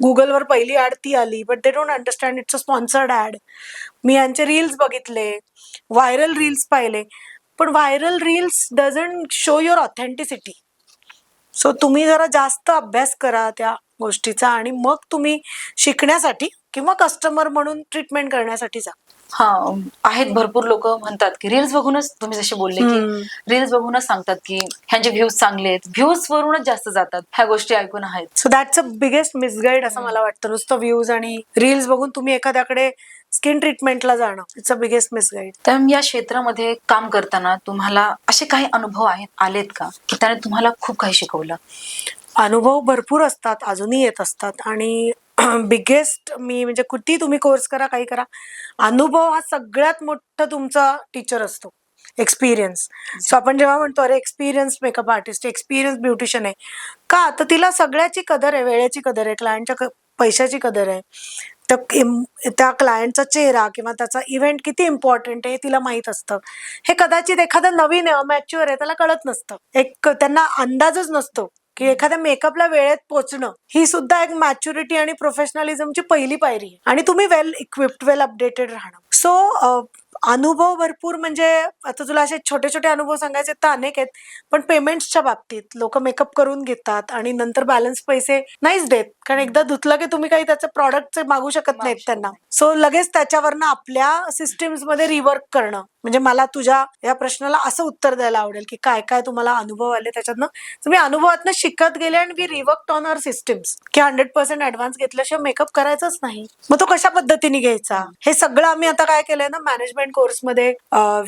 गुगलवर पहिली ऍड ती आली, but they don't understand it's a sponsored ad. मी यांचे रील्स बघितले, व्हायरल रील्स पाहिले, पण viral reels doesn't show your authenticity. So तुम्ही जरा जास्त अभ्यास करा त्या गोष्टीचा आणि मग तुम्ही शिकण्यासाठी किंवा कस्टमर म्हणून ट्रीटमेंट करण्यासाठी जा.
हा, आहेत भरपूर लोक म्हणतात की रील्स बघूनच, तुम्ही जसे बोलले की रील्स बघूनच सांगतात की ह्यांचे व्ह्यूज चांगले आहेत, व्ह्यूज वरूनच जास्त जातात, ह्या गोष्टी ऐकून आहेत.
So that's a biggest misguide असं मला वाटतं. नुसतं व्ह्यूज आणि रील्स बघून तुम्ही एखाद्याकडे स्किन ट्रीटमेंटला जाणं, इट्स अ बिगेस्ट मिसगाईड.
तर या क्षेत्रामध्ये काम करताना तुम्हाला असे काही अनुभव आलेत का की त्याने तुम्हाला खूप काही शिकवलं?
अनुभव भरपूर असतात, अजूनही येत असतात. आणि बिगेस्ट मी म्हणजे किती तुम्ही कोर्स करा, काही करा, अनुभव हा सगळ्यात मोठा तुमचा टीचर असतो. एक्सपिरियन्स. सो आपण जेव्हा म्हणतो अरे experience makeup artist, experience beautician आहे का, तर तिला सगळ्याची कदर आहे, वेळेची कदर आहे, क्लायंटच्या पैशाची कदर आहे, त्या क्लायंटचा चेहरा किंवा त्याचा इव्हेंट किती इम्पॉर्टंट आहे हे तिला माहित असतं. हे कदाचित एखादा नवीन आहे, मॅच्युअर आहे, त्याला कळत नसतं. त्यांना अंदाजच नसतो की एखाद्या मेकअपला वेळेत पोहोचणं ही सुद्धा एक मॅच्युरिटी आणि प्रोफेशनलिझमची पहिली पायरी आहे. आणि तुम्ही वेल इक्विप्ड, वेल अपडेटेड राहणं. सो अनुभव भरपूर, म्हणजे आता तुला असे छोटे छोटे अनुभव सांगायचे तर अनेक आहेत, पण पेमेंट्सच्या बाबतीत लोक मेकअप करून घेतात आणि नंतर बॅलन्स पैसे नाहीच देत, कारण एकदा धुतलं की तुम्ही काही त्याचे प्रॉडक्ट मागू शकत नाहीत त्यांना. सो लगेच त्याच्यावरनं आपल्या सिस्टीम्स मध्ये रिवर्क करणं. म्हणजे मला तुझ्या या प्रश्नाला असं उत्तर द्यायला आवडेल की काय काय तुम्हाला अनुभव आले त्याच्यातनं. तुम्ही अनुभवातनं शिकत गेले आणि we rework on our systems की 100% ऍडव्हान्स घेतल्याशिवाय मेकअप करायचाच नाही. मग तो कशा पद्धतीने घ्यायचा हे सगळं आम्ही आता काय केलंय ना, मॅनेजमेंट कोर्समध्ये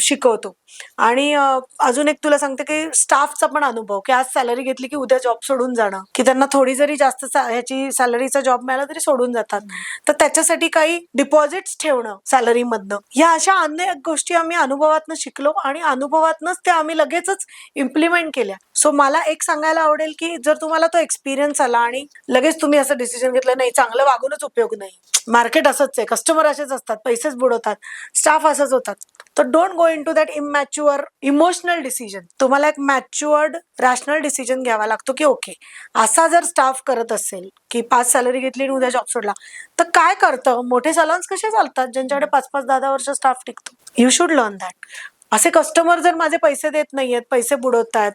शिकवतो. आणि अजून एक तुला सांगते की स्टाफचा पण अनुभव, की आज सॅलरी घेतली की उद्या जॉब सोडून जाणं, की त्यांना थोडी जरी जास्त ह्याची सॅलरीचा जॉब मिळाला तरी सोडून जातात. तर त्याच्यासाठी काही डिपॉझिट्स ठेवणं सॅलरी मधनं, या अशा अनेक गोष्टी आम्ही अनुभवातनं शिकलो आणि अनुभवातनच त्या आम्ही लगेचच इम्प्लिमेंट केल्या. सो मला एक सांगायला आवडेल की जर तुम्हाला तो एक्सपिरियन्स आला आणि लगेच तुम्ही असं डिसिजन घेतलं नाही चांगलं वागूनच उपयोग नाही, मार्केट असंच आहे, कस्टमर असेच असतात, पैसेच बुडवतात, स्टाफ असंच होतात, तर don't go in to that immature emotional decision. तुम्हाला एक मॅच्युअर्ड रॅशनल डिसिजन घ्यावा लागतो की ओके, असा जर स्टाफ करत असेल की 5 सॅलरी घेतली आणि उद्या जॉब सोडला तर काय करतं, मोठे सलॉन्स कसे चालतात ज्यांच्याकडे 5-5, 10-10 वर्ष स्टाफ टिकतो. You should learn that. असे कस्टमर जर माझे पैसे देत नाहीयेत, पैसे बुडवतात,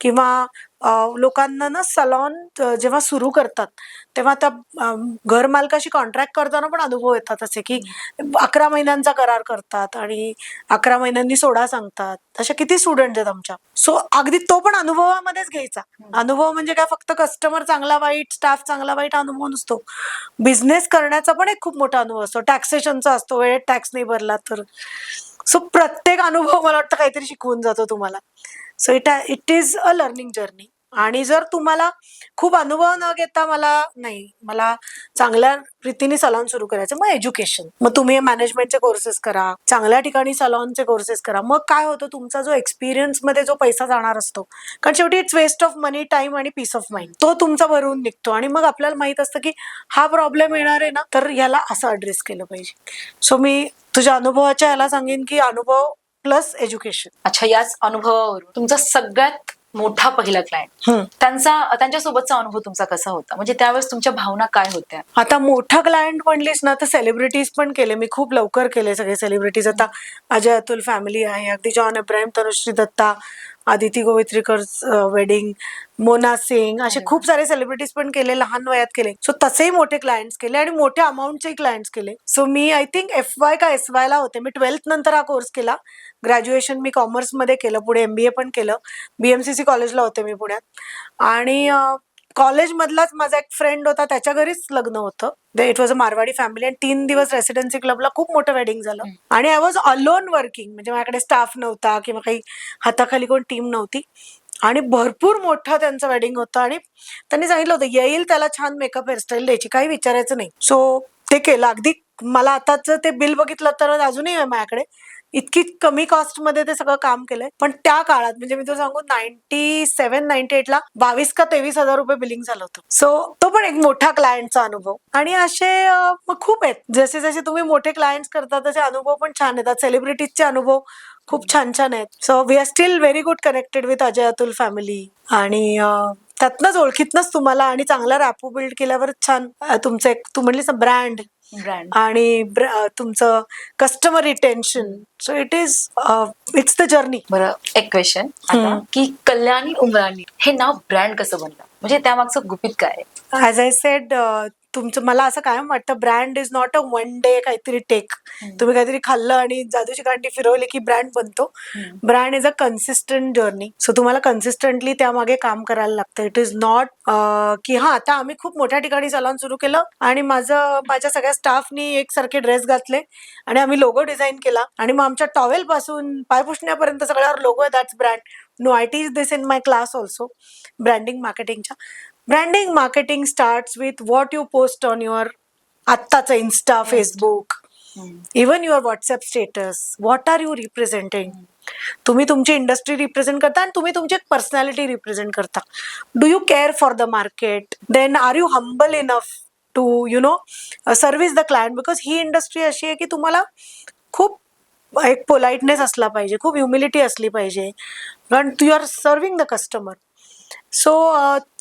किंवा लोकांना ना सलॉन जेव्हा सुरू करतात तेव्हा त्या घर मालकाशी कॉन्ट्रॅक्ट करताना पण अनुभव येतात असे की 11 महिन्यांचा करार करतात आणि 11 महिन्यांनी सोडा सांगतात. अशा किती स्टुडंट आहेत आमच्या. सो अगदी तो पण अनुभवामध्येच घ्यायचा. अनुभव म्हणजे काय फक्त कस्टमर चांगला वाईट, स्टाफ चांगला वाईट अनुभव नसतो. बिझनेस करण्याचा पण एक खूप मोठा अनुभव असतो, टॅक्सेशनचा असतो, वेळेत टॅक्स नाही भरला तर. सो प्रत्येक अनुभव मला वाटतं काहीतरी शिकवून जातो तुम्हाला. So it is a learning journey. आणि जर तुम्हाला खूप अनुभव न घेता मला चांगल्या रीतीने सलॉन सुरू करायचं, मग एज्युकेशन, मग तुम्ही मॅनेजमेंटचे कोर्सेस करा, चांगल्या ठिकाणी सलॉनचे कोर्सेस करा. मग काय होतं, तुमचा जो एक्सपिरियन्स मध्ये जो पैसा जाणार असतो, कारण शेवटी it's waste of money, time आणि पीस ऑफ माइंड, तो तुमचा भरून निघतो. आणि मग आपल्याला माहित असतं की हा प्रॉब्लेम येणार आहे ना, तर याला असं ऍड्रेस केलं पाहिजे. सो मी तुझ्या अनुभवाच्या याला सांगेन की अनुभव प्लस एज्युकेशन.
अच्छा, याच अनुभवावरून तुमचा सगळ्यात मोठा पहिला क्लायंट, त्यांच्यासोबतचा अनुभव तुमचा कसा होता? म्हणजे त्यावेळेस तुमच्या भावना काय होत्या?
आता मोठा क्लायंट म्हणलीस ना तर सेलिब्रिटीज पण केले मी, खूप लवकर केले सगळे सेलिब्रिटीज. आता अजय अतुल फॅमिली आहे, अगदी जॉन अब्राहिम, तनुश्री दत्ता, आदिती गोवित्रीकर वेडिंग, मोना सिंग, असे खूप सारे सेलिब्रिटीज पण केले, लहान वयात केले. सो तसेही मोठे क्लायंट्स केले आणि मोठ्या अमाऊंटचे क्लायंट्स केले. So me I think FY का SY ला होते, मी 12th नंतर हा कोर्स केला. ग्रॅज्युएशन मी कॉमर्स मध्ये केलं, पुढे MBA पण केलं. BMCC कॉलेजला होते मी पुण्यात. आणि कॉलेजमधलाच माझा एक फ्रेंड होता, त्याच्या घरीच लग्न होतं. It was a Marwari family आणि 3 दिवस रेसिडेन्सी क्लबला खूप मोठं वेडिंग झालं. आणि आय वॉज अलोन वर्किंग, म्हणजे माझ्याकडे स्टाफ नव्हता किंवा काही हाताखाली कोण टीम नव्हती. आणि भरपूर मोठं त्यांचं वेडिंग होतं आणि त्यांनी सांगितलं होतं येईल त्याला छान मेकअप हेअरस्टाईल द्यायची, काही विचारायचं नाही. सो ते केलं. अगदी मला आताच ते बिल बघितलं तर अजूनही आहे माझ्याकडे. इतकी कमी कॉस्ट मध्ये ते सगळं काम केलंय. पण त्या काळात म्हणजे मी तुला सांगू 97-98 ला 22 का 23,000 रुपये बिलिंग झालं होतं. सो तो पण एक मोठा क्लायंटचा अनुभव. आणि असे मग खूप आहेत. जसे जसे तुम्ही मोठे क्लायंट्स करता तसे अनुभव पण छान येतात. सेलिब्रिटीजचे अनुभव खूप छान छान आहेत. So we are still very good connected with Ajay Atul family. आणि त्यातनंच ओळखीतनंच तुम्हाला आणि चांगला रॅपो बिल्ड केल्यावर छान तुमचं एक तू म्हणलीस ब्रँड आणि तुमचं customer retention. So it's the journey.
बरं, एक क्वेश्चन आता की कल्याणी उमराणी हे नाव ब्रँड कसं बनलं, म्हणजे त्यामागचं गुपित काय आहे?
ॲज आय सेड, तुमचं मला असं कायम वाटतं brand is not a one day काहीतरी टेक. तुम्ही काहीतरी खाल्लं आणि जादूची कांडी फिरवली की ब्रँड बनतो. Brand is a consistent journey. So तुम्हाला कन्सिस्टंटली त्यामागे काम करायला लागतं. इट इज नॉट की आता आम्ही खूप मोठ्या ठिकाणी सलॉन सुरू केलं आणि माझ्या सगळ्या स्टाफनी एकसारखे ड्रेस घातले आणि आम्ही लोगो डिझाईन केला आणि मग आमच्या टॉवेल पासून पायपुसण्यापर्यंत सगळ्यावर लोगो आहे, that's brand. No, I teach this in my class also, branding मार्केटिंगच्या. Branding marketing starts with what you post on your आत्ताचं Insta, Facebook, even your WhatsApp status. What are you representing? तुम्ही तुमची industry represent करता आणि तुम्ही तुमची personality represent करता. Do you care for the market? Then are you humble enough to service the client? Because ही industry अशी आहे की तुम्हाला खूप एक पोलाइटनेस असला पाहिजे, खूप ह्युमिलिटी असली पाहिजे, कारण you are serving the customer. So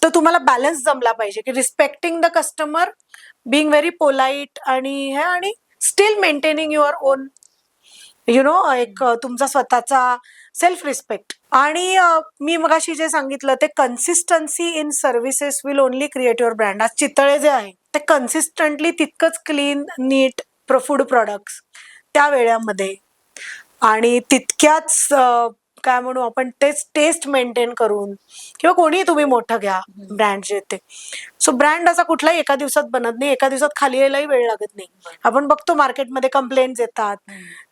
तर तुम्हाला बॅलन्स जमला पाहिजे की respecting the customer, being very polite आणि स्टील मेंटेनिंग युअर ओन एक तुमचा स्वतःचा सेल्फ रिस्पेक्ट. आणि मी मगाशी जे सांगितलं ते consistency in services will only create your brand. आज चितळे जे आहे ते कन्सिस्टंटली तितकंच क्लीन, नीट फूड प्रॉडक्ट्स त्या वेळामध्ये आणि तितक्याच काय म्हणू आपण तेच टेस्ट मेंटेन करून, किंवा कोणीही तुम्ही मोठं घ्या ब्रँड जे ते. सो ब्रँड असा कुठलाही एका दिवसात बनत नाही, एका दिवसात खाली यायलाही वेळ लागत नाही. आपण बघतो मार्केटमध्ये कंप्लेंट्स येतात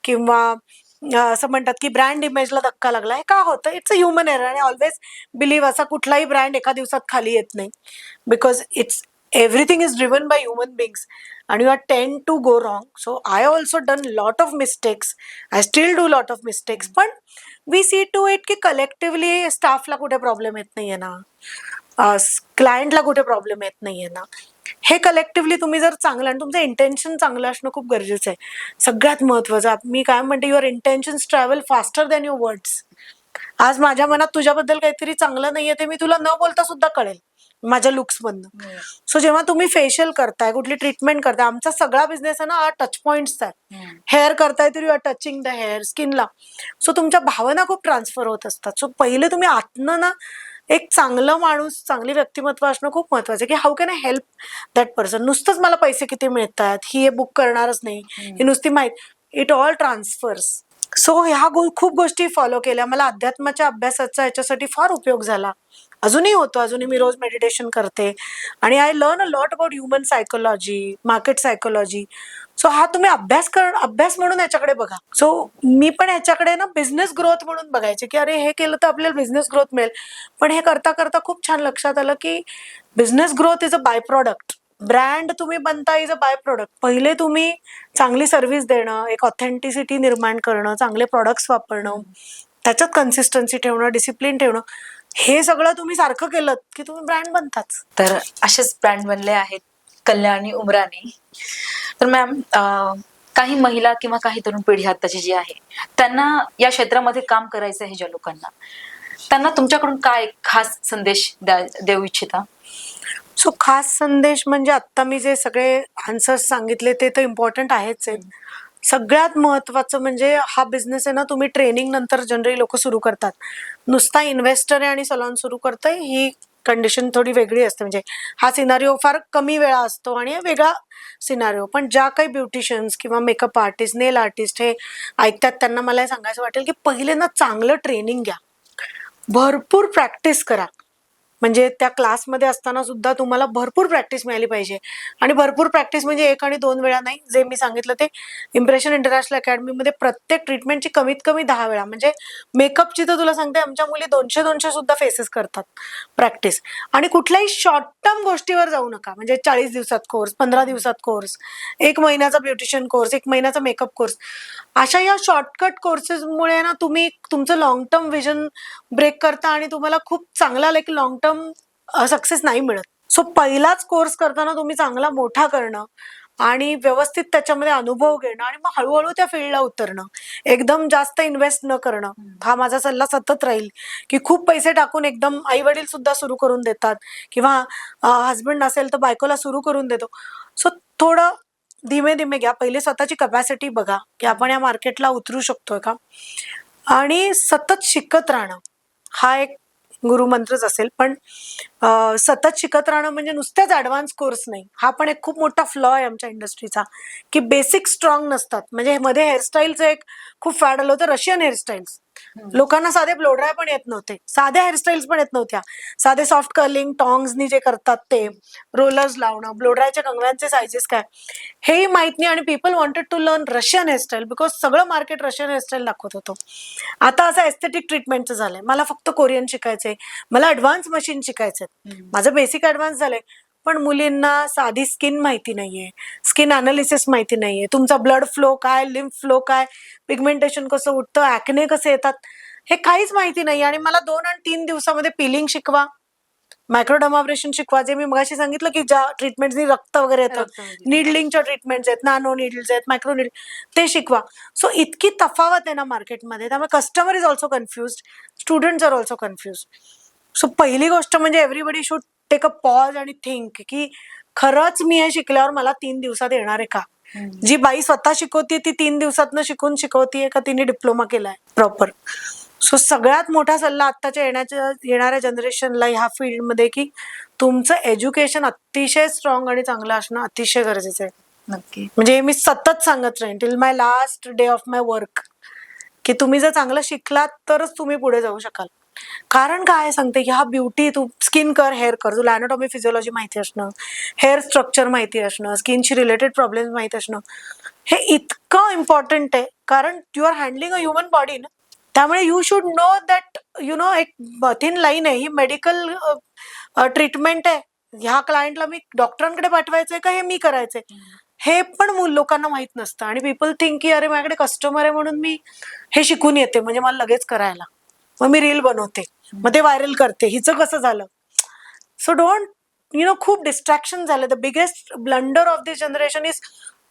किंवा असं म्हणतात की ब्रँड इमेजला धक्का लागला. हे का होतं? It's a human error. आणि ऑलवेज बिलीव्ह असा कुठलाही ब्रँड एका दिवसात खाली येत नाही, because everything is driven by human beings and you are tend to go wrong. So I also done lot of mistakes, I still do lot of mistakes, पण we see to it की collectively स्टाफला कुठे problem येत नाहीये ना, क्लायंटला कुठे problem येत नाहीये ना. हे कलेक्टिव्हली तुम्ही जर चांगलं आणि तुमचं इंटेन्शन चांगलं असणं खूप गरजेचं आहे. सगळ्यात महत्वाचं मी काय म्हणते, your intentions travel faster than your words. आज माझ्या मनात तुझ्याबद्दल काहीतरी चांगलं नाहीये ते मी तुला न बोलता सुद्धा कळेल माझ्या लुक्स मधनं. सो जेव्हा तुम्ही फेशियल करताय, कुठली ट्रीटमेंट करताय, आमचा सगळा बिझनेस आहे ना टच पॉइंट्स आहे. हेअर करताय तरी you are touching the hair, स्किनला. सो तुमच्या भावना खूप ट्रान्सफर होत असतात. सो पहिले तुम्ही आतनं ना एक चांगलं माणूस, चांगली व्यक्तिमत्व असणं खूप महत्वाचं आहे की how can I help that person. नुसतंच मला पैसे किती मिळतात, ही हे बुक करणारच नाही, ही नुसती माहित, इट ऑल ट्रान्सफर्स. सो ह्या खूप गोष्टी फॉलो केल्या. मला अध्यात्माच्या अभ्यासाचा याच्यासाठी फार उपयोग झाला, अजूनही होतो. अजूनही मी रोज मेडिटेशन करते आणि I learn a lot about human psychology, market psychology. So हा तुम्ही अभ्यास म्हणून याच्याकडे बघा. सो मी पण याच्याकडे ना बिझनेस ग्रोथ म्हणून बघायचे की अरे हे केलं तर आपल्याला बिझनेस ग्रोथ मिळेल. पण हे करता करता खूप छान लक्षात आलं की business growth is a bye product, brand तुम्ही बनता इज अ बाय प्रोडक्ट. पहिले तुम्ही चांगली सर्व्हिस देणं, एक ऑथेंटिसिटी निर्माण करणं, चांगले प्रॉडक्ट्स वापरणं, त्याच्यात कन्सिस्टन्सी ठेवणं, डिसिप्लिन ठेवणं, हे सगळं तुम्ही सारखं केलं की तुम्ही ब्रँड बनताच.
तर असेच ब्रँड बनले आहेत कल्याणी उमराणी. तर मॅम, काही महिला किंवा काही तरुण पिढी आताची जी आहे त्यांना या क्षेत्रामध्ये काम करायचं आहे, ज्या लोकांना, त्यांना तुमच्याकडून काय खास संदेश देऊ इच्छिता?
सो खास संदेश म्हणजे आता मी जे सगळे आन्सर्स सांगितले ते तर इम्पॉर्टंट आहेच आहेत. सगळ्यात महत्वाचं म्हणजे हा बिझनेस आहे ना, तुम्ही ट्रेनिंग नंतर जनरली लोक सुरू करतात. नुसता इन्व्हेस्टर आहे आणि सलॉन सुरू करतंय ही कंडिशन थोडी वेगळी असते. म्हणजे हा सिनारिओ फार कमी वेळा असतो आणि वेगळा सिनारिओ. पण ज्या काही ब्युटिशियन्स किंवा मेकअप आर्टिस्ट, नेल आर्टिस्ट हे ऐकतात त्यांना मला हे सांगायचं वाटेल की पहिले ना चांगलं ट्रेनिंग घ्या, भरपूर प्रॅक्टिस करा. म्हणजे त्या क्लासमध्ये असताना सुद्धा तुम्हाला भरपूर प्रॅक्टिस मिळाली पाहिजे. आणि भरपूर प्रॅक्टिस म्हणजे 1 आणि 2 वेळा नाही, जे मी सांगितलं ते इम्प्रेशन इंटरनॅशनल अकॅडमीमध्ये प्रत्येक ट्रीटमेंटची कमीत कमी 10 वेळा. म्हणजे मेकअपची तर तुला सांगते, आमच्या मुली 200 सुद्धा फेसेस करतात प्रॅक्टिस. आणि कुठल्याही शॉर्ट टर्म गोष्टीवर जाऊ नका. म्हणजे 40 दिवसात कोर्स, 15 दिवसात कोर्स, 1 महिन्याचा ब्युटिशियन कोर्स, 1 महिन्याचा मेकअप कोर्स, अशा या शॉर्टकट कोर्सेसमुळे ना तुम्ही तुमचं लॉंग टर्म विजन ब्रेक करता आणि तुम्हाला खूप चांगला लॉंग टर्म सक्सेस नाही मिळत. सो पहिलाच कोर्स करताना तुम्ही चांगला मोठा करणं आणि व्यवस्थित त्याच्यामध्ये अनुभव घेणं आणि मग हळूहळू त्या फील्डला उतरणं, एकदम जास्त इन्व्हेस्ट न करणं, हा माझा सल्ला सतत राहील. की खूप पैसे टाकून एकदम आई वडील सुद्धा सुरू करून देतात किंवा हस्बंड असेल तर बायकोला सुरू करून देतो. सो थोडं धीमे धीमे घ्या. पहिले स्वतःची कपॅसिटी बघा की आपण या मार्केटला उतरू शकतोय का, आणि सतत शिकत राहणं हा एक गुरुमंत्रच असेल. पण सतत शिकत राहणं म्हणजे नुसतेच ऍडव्हान्स कोर्स नाही. हा पण एक खूप मोठा फ्लॉ आहे आमच्या इंडस्ट्रीचा, की बेसिक स्ट्रॉंग नसतात. म्हणजे मध्ये हेअरस्टाईलचं एक खूप फॅड आलं होतं, रशियन हेअरस्टाईल्स. लोकांना साधे ब्लो ड्राय पण येत नव्हते, साध्या हेअरस्टाईल्स पण येत नव्हत्या. साधे सॉफ्ट कर्लिंग टॉंग्सनी जे करतात ते, रोलर्स लावणं, ब्लो ड्रायच्या कंगव्यांचे सायझेस काय, हेही माहित नाही. आणि people wanted to learn Russian hairstyle because सगळं मार्केट रशियन हेअरस्टाईल दाखवत होतं. आता असं एस्थेटिक ट्रीटमेंटचं झालंय, मला फक्त कोरियन शिकायचंय, मला ऍडव्हान्स मशीन शिकायचंय. माझं बेसिक ऍडव्हान्स झालंय, पण मुलींना साधी स्किन माहिती नाहीये, स्किन अनालिसिस माहिती नाहीये, तुमचा ब्लड फ्लो काय, लिम्फ फ्लो काय, पिगमेंटेशन कसं उठतं, ऍक्ने कसे येतात, हे काहीच माहिती नाही. आणि मला 2 आणि 3 दिवसामध्ये पिलिंग शिकवा, मायक्रोडर्माब्रेशन शिकवा, जे मी मगाशी सांगितलं की ज्या ट्रीटमेंटनी रक्त वगैरे येतं, निडलिंगच्या ट्रीटमेंट्स आहेत, नॅनो निडल्स आहेत, मायक्रो निडल, ते शिकवा. सो इतकी तफावत आहे ना मार्केटमध्ये, त्यामुळे customer is also confused, students are also confused. So पहिली गोष्ट म्हणजे everybody should take a pause आणि थिंक की खरंच मी हे शिकल्यावर मला 3 दिवसात येणार आहे का. जी बाई स्वतः शिकवते ती 3 दिवसात शिकून शिकवतीये का तिने डिप्लोमा केलाय प्रॉपर. सो सगळ्यात मोठा सल्ला आत्ताच्या येणाऱ्या जनरेशनला ह्या फील्डमध्ये की तुमचं एज्युकेशन अतिशय स्ट्रॉंग आणि चांगलं असणं अतिशय गरजेचं आहे.
नक्की.
म्हणजे मी सतत सांगत राहीन till my last day of my work की तुम्ही जर चांगलं शिकलात तरच तुम्ही पुढे जाऊ शकाल. कारण काय सांगते, ह्या ब्युटी, तू स्किन कर, हेअर कर, तुला अॅनाटॉमी फिजिओलॉजी माहिती असणं, हेअर स्ट्रक्चर माहिती असणं, स्किनशी रिलेटेड प्रॉब्लेम माहिती असणं, हे इतकं इम्पॉर्टंट आहे. कारण you are handling a human body ना. त्यामुळे यू शुड नो दॅट एक थिन लाईन आहे, ही मेडिकल ट्रीटमेंट आहे. ह्या क्लायंटला मी डॉक्टरांकडे पाठवायचंय का हे मी करायचंय, हे पण लोकांना माहित नसतं. आणि पीपल थिंक की अरे माझ्याकडे कस्टमर आहे म्हणून मी हे शिकून येते म्हणजे मला लगेच करायला, मग मी रील बनवते, मग ते व्हायरल करते, हिचं कसं झालं. सो डोंट खूप डिस्ट्रॅक्शन झाले. The biggest blunder of this generation is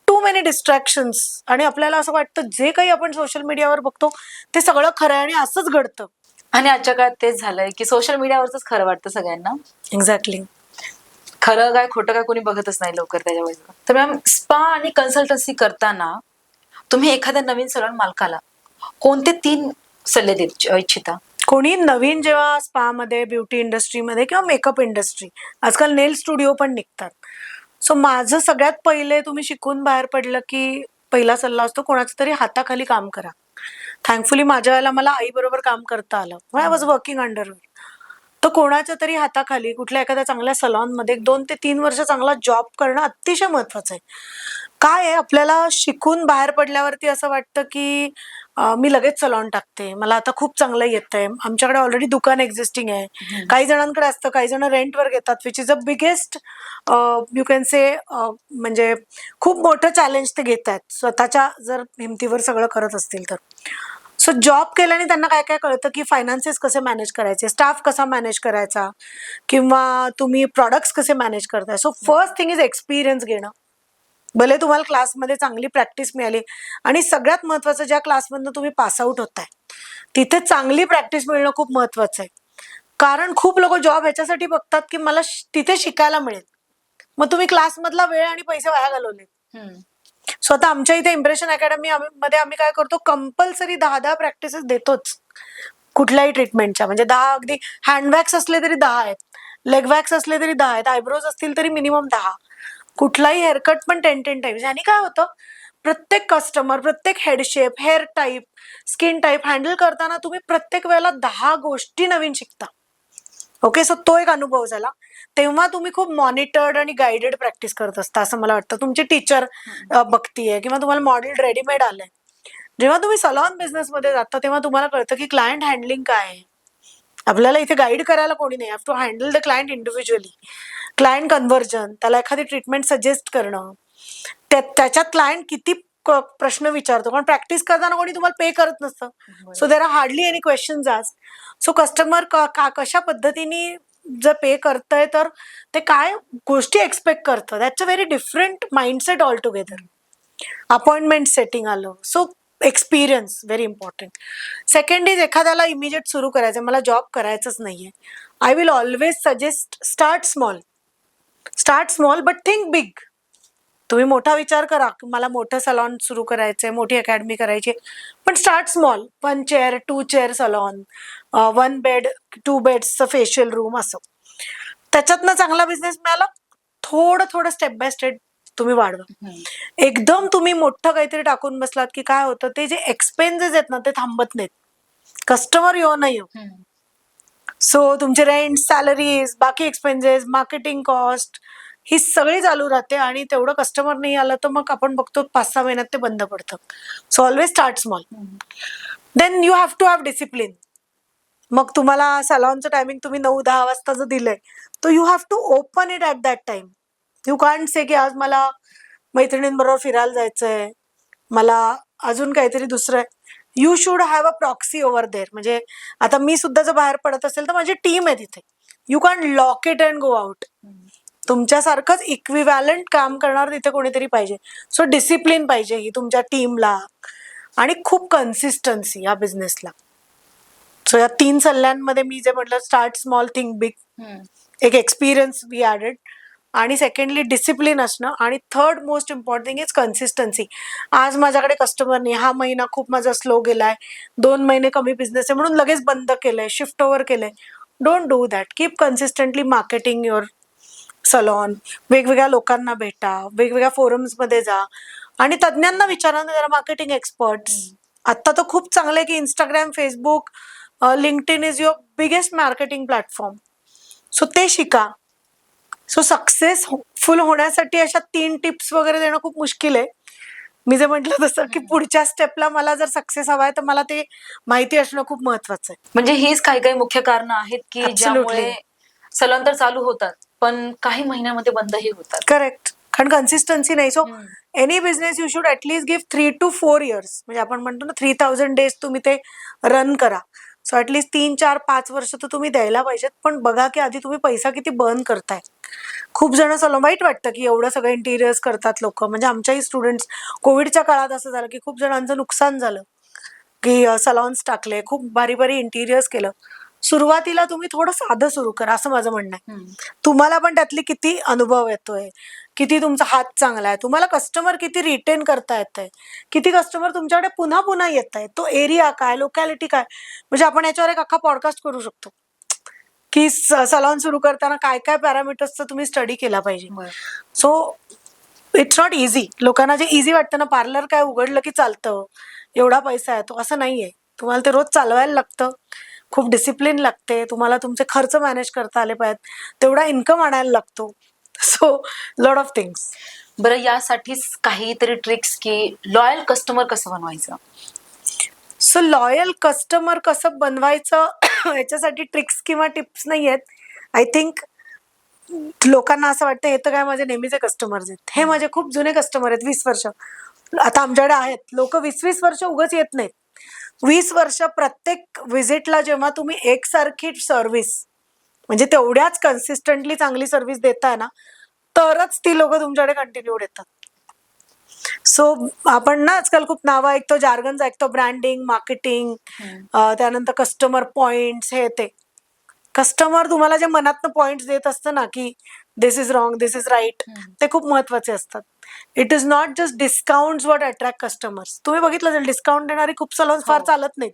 too many distractions. आणि आपल्याला असं वाटतं जे काही आपण सोशल मीडियावर बघतो ते सगळं खरं आहे आणि असंच घडतं.
आणि आजच्या काळात तेच झालंय की सोशल मीडियावरच खरं वाटतं सगळ्यांना.
एक्झॅक्टली.
खरं काय खोटं काय कोणी बघतच नाही लवकर त्याच्यावर. तर मॅम, स्पा आणि कन्सल्टन्सी करताना तुम्ही एखाद्या नवीन सलून मालकाला कोणते 3 सल्ले देत इच्छिता?
कोणी नवीन जेव्हा स्पा मध्ये, ब्युटी इंडस्ट्रीमध्ये किंवा मेकअप इंडस्ट्री, आजकाल नेल स्टुडिओ पण निघतात. सो माझं सगळ्यात पहिले, तुम्ही शिकून बाहेर पडलं की पहिला सल्ला असतो कोणाच्या तरी हाताखाली काम करा. थँकफुली माझ्या वेळेला मला आई बरोबर काम करता आलं, आय वॉज वर्किंग अंडर. तर कोणाच्या तरी हाताखाली कुठल्या एखाद्या चांगल्या सलॉनमध्ये 2 ते 3 वर्ष चांगला जॉब करणं अतिशय महत्वाचं आहे. काय आहे, आपल्याला शिकून बाहेर पडल्यावरती असं वाटतं की मी लगेच सलॉन टाकते, मला आता खूप चांगलं येतंय, आमच्याकडे ऑलरेडी दुकान एक्झिस्टिंग आहे. काही जणांकडे असतं, काही जण रेंटवर घेतात, which is a biggest you can say, म्हणजे खूप मोठं चॅलेंज ते घेत आहेत स्वतःच्या जर हिमतीवर सगळं करत असतील तर. सो जॉब केल्याने त्यांना काय काय कळतं की फायनान्सेस कसे मॅनेज करायचे, स्टाफ कसा मॅनेज करायचा, किंवा तुम्ही प्रॉडक्ट्स कसे मॅनेज करताय. So first thing is experience घेणं. भले तुम्हाला क्लासमध्ये चांगली प्रॅक्टिस मिळाली, आणि सगळ्यात महत्वाचं ज्या क्लासमधनं तुम्ही पासआउट होताय तिथे चांगली प्रॅक्टिस मिळणं खूप महत्वाचं आहे. कारण खूप लोक जॉब ह्याच्यासाठी बघतात की मला तिथे शिकायला मिळेल, मग तुम्ही क्लासमधला वेळ आणि पैसे वाया घालवले. स्वतः आमच्या इथे इम्प्रेशन अकॅडमी मध्ये आम्ही काय करतो, कंपल्सरी 10 प्रॅक्टिसेस देतोच कुठल्याही ट्रीटमेंटच्या. म्हणजे 10, अगदी हँडवॅक्स असले तरी 10 आहेत, लेग वॅक्स असले तरी 10 आहेत, आयब्रोज असतील तरी मिनिमम 10, कुठलाही हेअरकट पण 10 टाइम्स. आणि काय होतं, प्रत्येक कस्टमर, प्रत्येक head shape, hair type, skin type handle करताना तुम्ही प्रत्येक वेळेला 10 गोष्टी नवीन शिकता. ओके, सो तो एक अनुभव झाला. तेव्हा तुम्ही खूप मॉनिटर्ड आणि गाइडेड प्रॅक्टिस करत असता असं मला वाटतं. तुमची टीचर बघतीये किंवा तुम्हाला मॉडेल रेडीमेड आलंय. जेव्हा तुम्ही सलॉन बिझनेसमध्ये जाता तेव्हा तुम्हाला कळतं की क्लायंट हँडलिंग काय आहे. आपल्याला इथे गाईड करायला कोणी नाही. Have to handle the client individually. Client conversion, त्याला एखादी ट्रीटमेंट सजेस्ट करणं, त्याच्यात क्लायंट किती प्रश्न विचारतो, कारण प्रॅक्टिस करताना कोणी तुम्हाला पे करत नसतं. So there are hardly any questions आज. सो कस्टमर कशा पद्धतीने जर पे करतंय तर ते काय गोष्टी एक्सपेक्ट करतं, that's a very different mindset all together. Appointment setting आलं. So experience very important. Second is एखाद्याला इमिजिएट सुरू करायचं, मला जॉब करायचंच नाहीये. I will always suggest start small but think big. तुम्ही मोठा विचार करा की मला मोठं सलॉन सुरू करायचंय, मोठी अकॅडमी करायची, पण start small. 1 chair 2 chair salon, 1 bed 2 बेड्सचं फेशियल रूम, असं. त्याच्यातनं चांगला बिझनेस मिळाला, थोडं थोडं स्टेप बाय स्टेप तुम्ही वाढवा. एकदम तुम्ही मोठं काहीतरी टाकून बसलात की काय होतं, ते जे एक्सपेन्सेस आहेत ना ते थांबत नाहीत. कस्टमर येऊ नाही येऊ. सो तुमचे रेंट, सॅलरीज, बाकी एक्सपेन्सेस, मार्केटिंग कॉस्ट ही सगळी चालू राहते आणि तेवढं कस्टमर नाही आलं तर मग आपण बघतो 5-6 महिन्यात ते बंद पडतं. So always start small. Then you have to have discipline. मग तुम्हाला सलॉनचं टायमिंग तुम्ही 9-10 वाजता जर दिलंय तर you have to open it at that time. You can't say की आज मला मैत्रिणींबरोबर फिरायला जायचंय, मला अजून काहीतरी दुसरं. You should have a proxy over there. म्हणजे आता मी सुद्धा जर बाहेर पडत असेल तर माझी टीम आहे तिथे. You can lock it and go out. तुमच्यासारखंच इक्विव्हॅलंट काम करणार तिथे कोणीतरी पाहिजे. सो डिसिप्लिन पाहिजे ही तुमच्या टीमला आणि खूप कन्सिस्टन्सी या बिझनेसला. सो या 3 सल्ल्यांमध्ये मी जे म्हटलं, स्टार्ट स्मॉल, थिंक बिग, एक एक्सपिरियन्स वी ॲडेड, आणि सेकंडली डिसिप्लिन असणं, आणि third most important thing is consistency. आज माझ्याकडे कस्टमर नाही, हा महिना खूप माझा स्लो गेलाय, 2 महिने कमी बिझनेस आहे म्हणून लगेच बंद केलंय, शिफ्ट ओव्हर केलंय. Don't do that. Keep consistently marketing your salon. वेगवेगळ्या लोकांना भेटा, वेगवेगळ्या फोरम्समध्ये जा आणि तज्ज्ञांना विचारा ना जरा, मार्केटिंग एक्सपर्ट्स. आता तर खूप चांगलं आहे की Instagram, Facebook, LinkedIn is your biggest marketing platform. So ते शिका. सो सक्सेसफुल होण्यासाठी अशा 3 टिप्स वगैरे देणं खूप मुश्किल आहे. मी जे म्हटलं तसं की पुढच्या स्टेपला मला जर सक्सेस हवाय तर मला ते माहिती असणं खूप महत्वाचं आहे.
म्हणजे हीच काही काही मुख्य कारणं आहेत की
Absolutely.
ज्यामुळे सलॉन तर चालू होतात पण काही महिन्यामध्ये बंदही होतात.
करेक्ट. कारण कन्सिस्टन्सी नाही. So any business you should at least give 3 to 4 years. म्हणजे आपण म्हणतो ना 3000 days तुम्ही ते रन करा. सो ॲटलीस्ट 3, 4, 5 वर्ष तर तुम्ही द्यायला पाहिजेत. पण बघा की आधी तुम्ही पैसा किती बर्न करताय. खूप जण सलॉन, वाईट वाटतं की एवढं सगळं इंटिरियर्स करतात लोक. म्हणजे आमच्याही स्टुडंट्स कोविडच्या काळात असं झालं की खूप जणांचं नुकसान झालं की सलॉन्स टाकले, खूप भारी भारी इंटिरियर्स केलं. सुरुवातीला तुम्ही थोडं साधं सुरू करा असं माझं म्हणणं आहे. तुम्हाला पण त्यातली किती अनुभव येतोय, किती तुमचा हात चांगला आहे, तुम्हाला कस्टमर किती रिटेन करता येतंय, किती कस्टमर तुमच्याकडे पुन्हा पुन्हा येत आहे, तो एरिया काय, लोकॅलिटी काय. म्हणजे आपण याच्यावर एक अख्खा पॉडकास्ट करू शकतो की सलॉन सुरू करताना काय काय पॅरामीटर्सचा तुम्ही स्टडी केला पाहिजे. So it's not easy. लोकांना जे इझी वाटतं ना, पार्लर काय उघडलं की चालतं, एवढा पैसा येतो, असं नाहीये. तुम्हाला ते रोज चालवायला लागतं, खूप डिसिप्लिन लागते, तुम्हाला तुमचे खर्च मॅनेज करता आले पाहिजेत, तेवढा इन्कम आणायला लागतो. So lot of things.
बरं, यासाठीच काहीतरी ट्रिक्स की लॉयल कस्टमर कसं बनवायचं?
सो लॉयल कस्टमर कसं बनवायचं याच्यासाठी ट्रिक्स किंवा टिप्स नाही आहेत. आय थिंक लोकांना असं वाटतं हे तर काय माझे नेहमीचे कस्टमर्स आहेत. हे माझे खूप जुने कस्टमर आहेत, 20 वर्ष. आता आमच्याकडे आहेत लोक 20-20 वर्ष उगाच येत नाहीत. 20 वर्ष प्रत्येक व्हिजिटला जेव्हा तुम्ही एकसारखी सर्व्हिस, म्हणजे तेवढ्याच कन्सिस्टंटली चांगली सर्व्हिस देताय ना, तरच ती लोक तुमच्याकडे कंटिन्यूड येतात. सो आपण ना आजकाल खूप नावं ऐकतो, जार्गन्स ऐकतो, ब्रँडिंग, मार्केटिंग, त्यानंतर कस्टमर पॉइंट्स, हे ते. कस्टमर तुम्हाला जे मनातनं पॉइंट्स देत असतं ना की this is wrong, this is right, ते खूप महत्वाचे असतात. It is not just discount what attract customers. तुम्ही बघितलं असेल डिस्काउंट देणारी खूप सलॉन्स फार चालत नाहीत.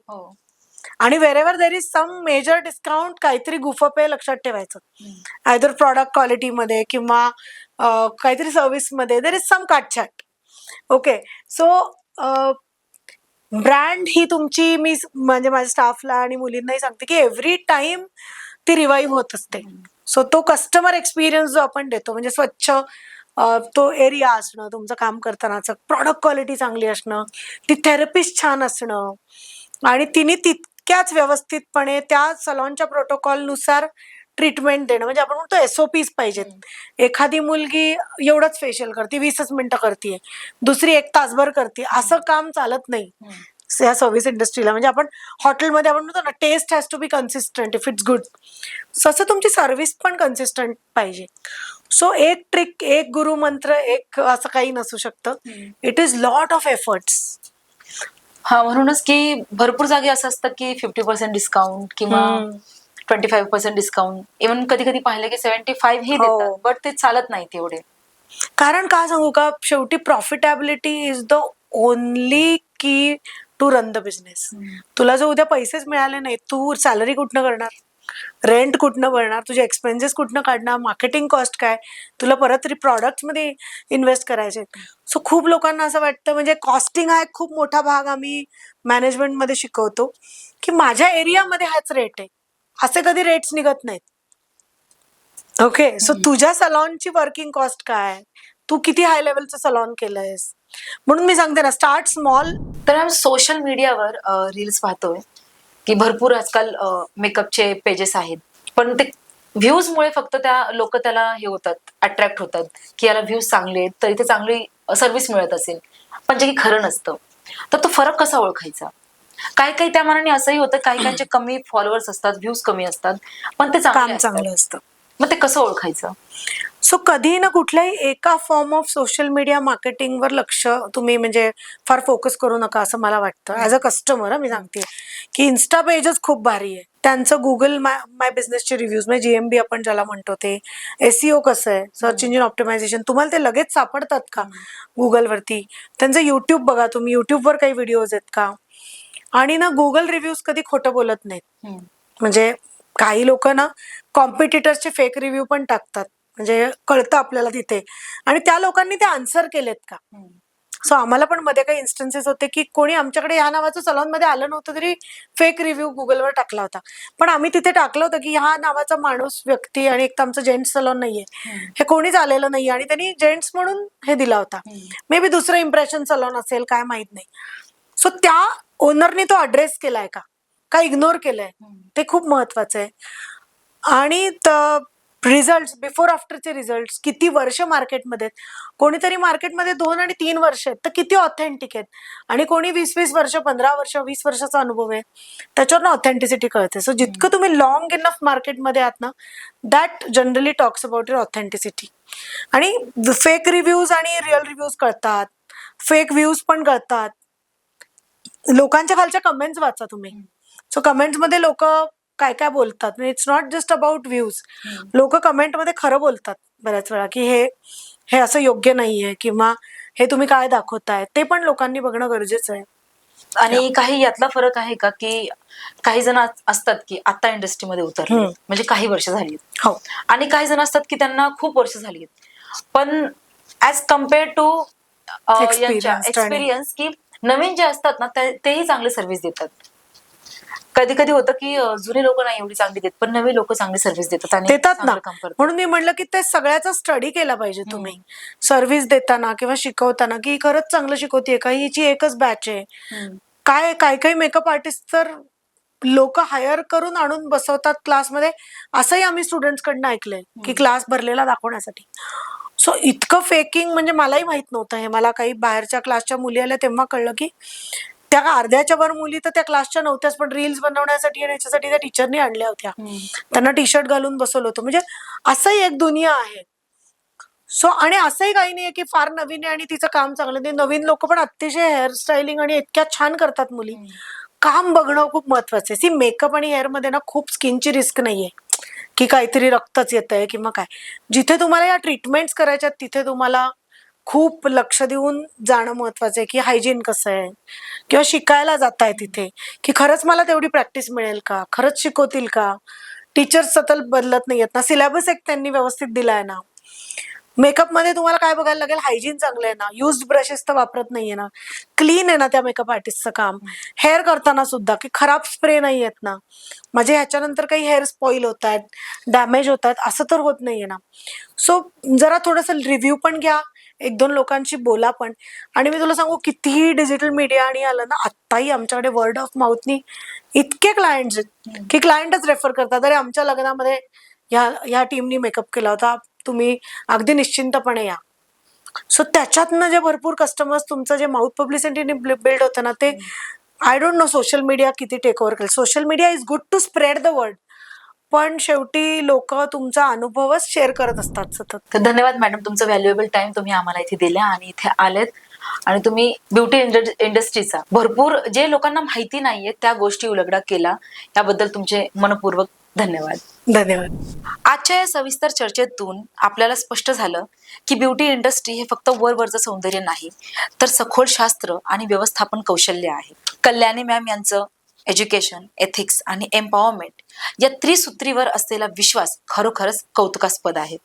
आणि wherever there is some major discount, काहीतरी गुफप आहे, लक्षात ठेवायचं. आयदर प्रॉडक्ट क्वालिटीमध्ये किंवा काहीतरी सर्व्हिसमध्ये देर इज सम काटछाट. ओके, सो ब्रँड ही तुमची, मी म्हणजे माझ्या स्टाफला आणि मुलींनाही सांगते की एव्हरी टाइम ती रिवाईव्ह होत असते. सो तो कस्टमर एक्सपिरियन्स जो आपण देतो म्हणजे स्वच्छ तो एरिया असणं, तुमचं काम करतानाचं प्रॉडक्ट क्वालिटी चांगली असणं, ती थेरपिस्ट छान असणं आणि तिने तितक्याच व्यवस्थितपणे त्या सलॉनच्या प्रोटोकॉलनुसार ट्रीटमेंट देणं. म्हणजे आपण म्हणतो SOPs पाहिजेत. एखादी मुलगी एवढंच फेशियल करते, 20च मिनिटं करते, दुसरी 1 तासभर करते, असं काम चालत नाही या सर्व्हिस इंडस्ट्रीला. म्हणजे आपण हॉटेलमध्ये आपण म्हणतो ना, taste has to be consistent if it's good. तसं तुमची सर्व्हिस पण कन्सिस्टंट पाहिजे. सो एक ट्रिक, एक गुरुमंत्र, एक असं काही नसू शकतं. It is lot of efforts.
हा, म्हणूनच की भरपूर जागी असं असतं की 50% डिस्काउंट किंवा 25% डिस्काउंट, इव्हन कधी कधी पाहिलं की 75 ही
हो.
देतात, बट ते चालत नाही तेवढे.
कारण का सांगू का, शेवटी प्रॉफिटेबिलिटी इज द ओनली की टू रन द बिझनेस. तुला जर उद्या पैसेच मिळाले नाही, तू सॅलरी कुठनं करणार, रेंट कुठनं भरणार, तुझे एक्सपेन्सेस कुठनं काढणार, मार्केटिंग कॉस्ट काय, तुला परत प्रॉडक्ट मध्ये इन्व्हेस्ट करायचे. सो खूप लोकांना असं वाटतं, म्हणजे कॉस्टिंग हा एक खूप मोठा भाग आम्ही मॅनेजमेंटमध्ये शिकवतो की माझ्या एरियामध्ये हाच रेट आहे, असे कधी रेट्स निघत नाहीत. ओके, सो तुझ्या सलॉनची वर्किंग कॉस्ट काय, तू किती हाय लेवलचं सलॉन केलंयस. म्हणून मी सांगते ना, स्टार्ट स्मॉल.
तर आम्ही सोशल मीडियावर रील्स पाहतोय की भरपूर आजकाल मेकअपचे पेजेस आहेत, पण ते व्ह्यूज मुळे फक्त त्या लोक त्याला हे होतात, अट्रॅक्ट होतात की याला व्ह्यूज चांगले आहेत तर इथे चांगली सर्व्हिस मिळत असेल, पण जे की खरं नसतं. तर तो फरक कसा ओळखायचा? काही काही त्या मानाने असंही होतं, काही काहींचे कमी फॉलोअर्स असतात, व्ह्यूज कमी असतात, पण ते
काम
चांगले
चांगलं
असतात.
असतं.
मग ते कसं ओळखायचं?
सो कधी ना कुठल्याही एका फॉर्म ऑफ सोशल मीडिया मार्केटिंगवर लक्ष तुम्ही म्हणजे फार फोकस करू नका असं मला वाटतं. ऍज अ कस्टमर मी सांगते की इन्स्टा पेजच खूप भारी आहे. त्यांचं गुगल माय बिझनेसचे रिव्ह्यूज म्हणजे GMB आपण ज्याला म्हणतो ते, SEO कसं आहे, सर्च इंजिन ऑप्टिमायझेशन, तुम्हाला ते लगेच सापडतात का गुगलवरती. त्यांचं युट्यूब बघा तुम्ही, युट्यूबवर काही व्हिडिओज आहेत का. आणि ना गुगल रिव्ह्यूज कधी खोटं बोलत नाहीत. म्हणजे काही लोक ना कॉम्पिटिटर्सचे फेक रिव्ह्यू पण टाकतात, म्हणजे कळतं आपल्याला तिथे, आणि त्या लोकांनी ते आन्सर केलेत का. सो आम्हाला पण मध्ये काही इन्स्टन्सेस होते की कोणी आमच्याकडे या नावाचं सलॉन मध्ये आलं नव्हतं तरी फेक रिव्ह्यू गुगलवर टाकला होता, पण आम्ही तिथे टाकलं होतं की हा नावाचा माणूस, व्यक्ती, आणि एक तर आमचं जेंट्स सलॉन नाहीये, हे कोणीच आलेलं नाहीये, आणि त्यांनी जेंट्स म्हणून हे दिला होता. मे बी दुसरं इम्प्रेशन सलॉन असेल, काय माहित नाही. सो त्या ओनरने तो अड्रेस केलाय का इग्नोर केलंय, ते खूप महत्वाचं आहे. आणि रिझल्ट, बिफोर आफ्टरचे रिझल्ट, किती वर्ष मार्केटमध्ये, कोणीतरी मार्केटमध्ये 2 आणि 3 वर्ष आहेत तर किती ऑथेंटिक आहेत, आणि कोणी 20-20 वर्ष, 15 वर्ष, 20 वर्षाचा अनुभव आहे, त्याच्यावर ऑथेंटिसिटी कळते. सो जितकं तुम्ही लॉंग इनफ मार्केटमध्ये आहात ना, that generally talks about your authenticity. आणि फेक रिव्ह्यूज आणि रिअल रिव्ह्यूज कळतात, फेक व्ह्यूज पण कळतात. लोकांच्या खालच्या कमेंट्स वाचा तुम्ही. सो कमेंट्समध्ये लोक काय काय बोलतात, it's not just about views. लोक कमेंटमध्ये खरं बोलतात बऱ्याच वेळा की हे असं योग्य नाहीये, किंवा हे तुम्ही काय दाखवताय, ते पण लोकांनी बघणं गरजेचं आहे.
आणि काही यातला फरक आहे का की काही जण असतात की आता इंडस्ट्रीमध्ये उतरले, म्हणजे काही वर्ष झाली,
हो,
आणि काही जण असतात की त्यांना खूप वर्ष झाली, पण ऍज कम्पेअर टू यांच्या एक्सपिरियन्स की नवीन जे असतात ना तेही चांगली सर्व्हिस देतात. कधी कधी होतं की जुने लोक नाही एवढी चांगली देत, पण नवी लोक चांगली सर्व्हिस देतात आणि
देतात ना.
चांगलं काम करतात.
म्हणून मी म्हणलं की ते सगळ्याचा स्टडी केला पाहिजे तुम्ही सर्व्हिस देताना किंवा शिकवताना, की खरंच चांगलं शिकवतेय का, हिची एकच बॅच आहे काय. काही मेकअप आर्टिस्ट तर लोक हायर करून आणून बसवतात क्लासमध्ये, असंही आम्ही स्टुडंट्स कडनं ऐकलंय की क्लास भरलेला दाखवण्यासाठी. सो इतकं फेकिंग, म्हणजे मलाही माहित नव्हतं हे. मला काही बाहेरच्या क्लासच्या मुली आल्या तेव्हा कळलं की त्या अर्ध्याच्या वर मुली तर त्या क्लासच्या नव्हत्याच, पण रील्स बनवण्यासाठी आणि याच्यासाठी त्या टीचरनी आणल्या होत्या. त्यांना टी शर्ट घालून बसवलं होतं. म्हणजे असंही एक दुनिया आहे. सो आणि असंही काही नाहीये की फार नवीन आहे आणि तिचं काम चांगलं नाही. नवीन लोक पण अतिशय हेअरस्टाईलिंग आणि इतक्या छान करतात मुली. काम बघणं खूप महत्वाचं आहे. सी मेकअप आणि हेअर मध्ये ना खूप स्किनची रिस्क नाहीये की काहीतरी रक्तच येत आहे किंवा काय. जिथे तुम्हाला या ट्रीटमेंट्स करायच्या तिथे तुम्हाला खूप लक्ष देऊन जाणं महत्वाचं आहे की हायजीन कसं आहे, किंवा शिकायला जात आहे तिथे की खरंच मला तेवढी प्रॅक्टिस मिळेल का, खरंच शिकवतील का. टीचर्स सतत बदलत नाहीयेत ना, सिलेबस एक त्यांनी व्यवस्थित दिलाय ना. मेकअप मध्ये तुम्हाला काय बघायला लागेल, हायजीन चांगलं आहे ना, युज्ड ब्रशेस तर वापरत नाहीये ना, क्लीन आहे ना त्या मेकअप आर्टिस्टचं काम, हेअर करताना सुद्धा की खराब स्प्रे नाही आहेत ना, म्हणजे ह्याच्यानंतर काही हेअर स्पॉइल होत आहेत, डॅमेज होत आहेत असं तर होत नाहीये ना. सो जरा थोडंसं रिव्ह्यू पण घ्या, एक दोन लोकांशी बोला पण. आणि मी तुला सांगू, कितीही डिजिटल मीडिया आणि आलं ना, आत्ताही आमच्याकडे वर्ड ऑफ माउथनी इतके क्लायंट्स आहेत की क्लायंटच रेफर करतात, अरे आमच्या लग्नामध्ये ह्या टीमनी मेकअप केला होता, तुम्ही अगदी निश्चिंतपणे या. सो त्याच्यातनं जे भरपूर कस्टमर्स तुमचं जे माउथ पब्लिसिटीने बिल्ड होतं ना, ते I don't know social media किती टेक ओव्हर करेल. Social media is good to spread the word, पण शेवटी लोक तुमचा अनुभवच शेअर करत असतात सतत.
तर धन्यवाद मॅडम, तुमचं व्हॅल्युएबल टाइम तुम्ही आम्हाला इथे दिला आणि इथे आलेत आणि तुम्ही ब्युटी इंडस्ट्रीचा भरपूर जे लोकांना माहिती नाहीये त्या गोष्टी उलगडा केला, याबद्दल तुमचे मनपूर्वक धन्यवाद.
धन्यवाद.
आजच्या या सविस्तर चर्चेतून आपल्याला स्पष्ट झालं की ब्युटी इंडस्ट्री हे फक्त वरवरचं सौंदर्य नाही, तर सखोल शास्त्र आणि व्यवस्थापन कौशल्य आहे. कल्याणी मॅम यांचं एज्युकेशन, एथिक्स आणि एम्पॉवरमेंट या त्रिसूत्रीवर असलेला विश्वास खरोखरच कौतुकास्पद आहे.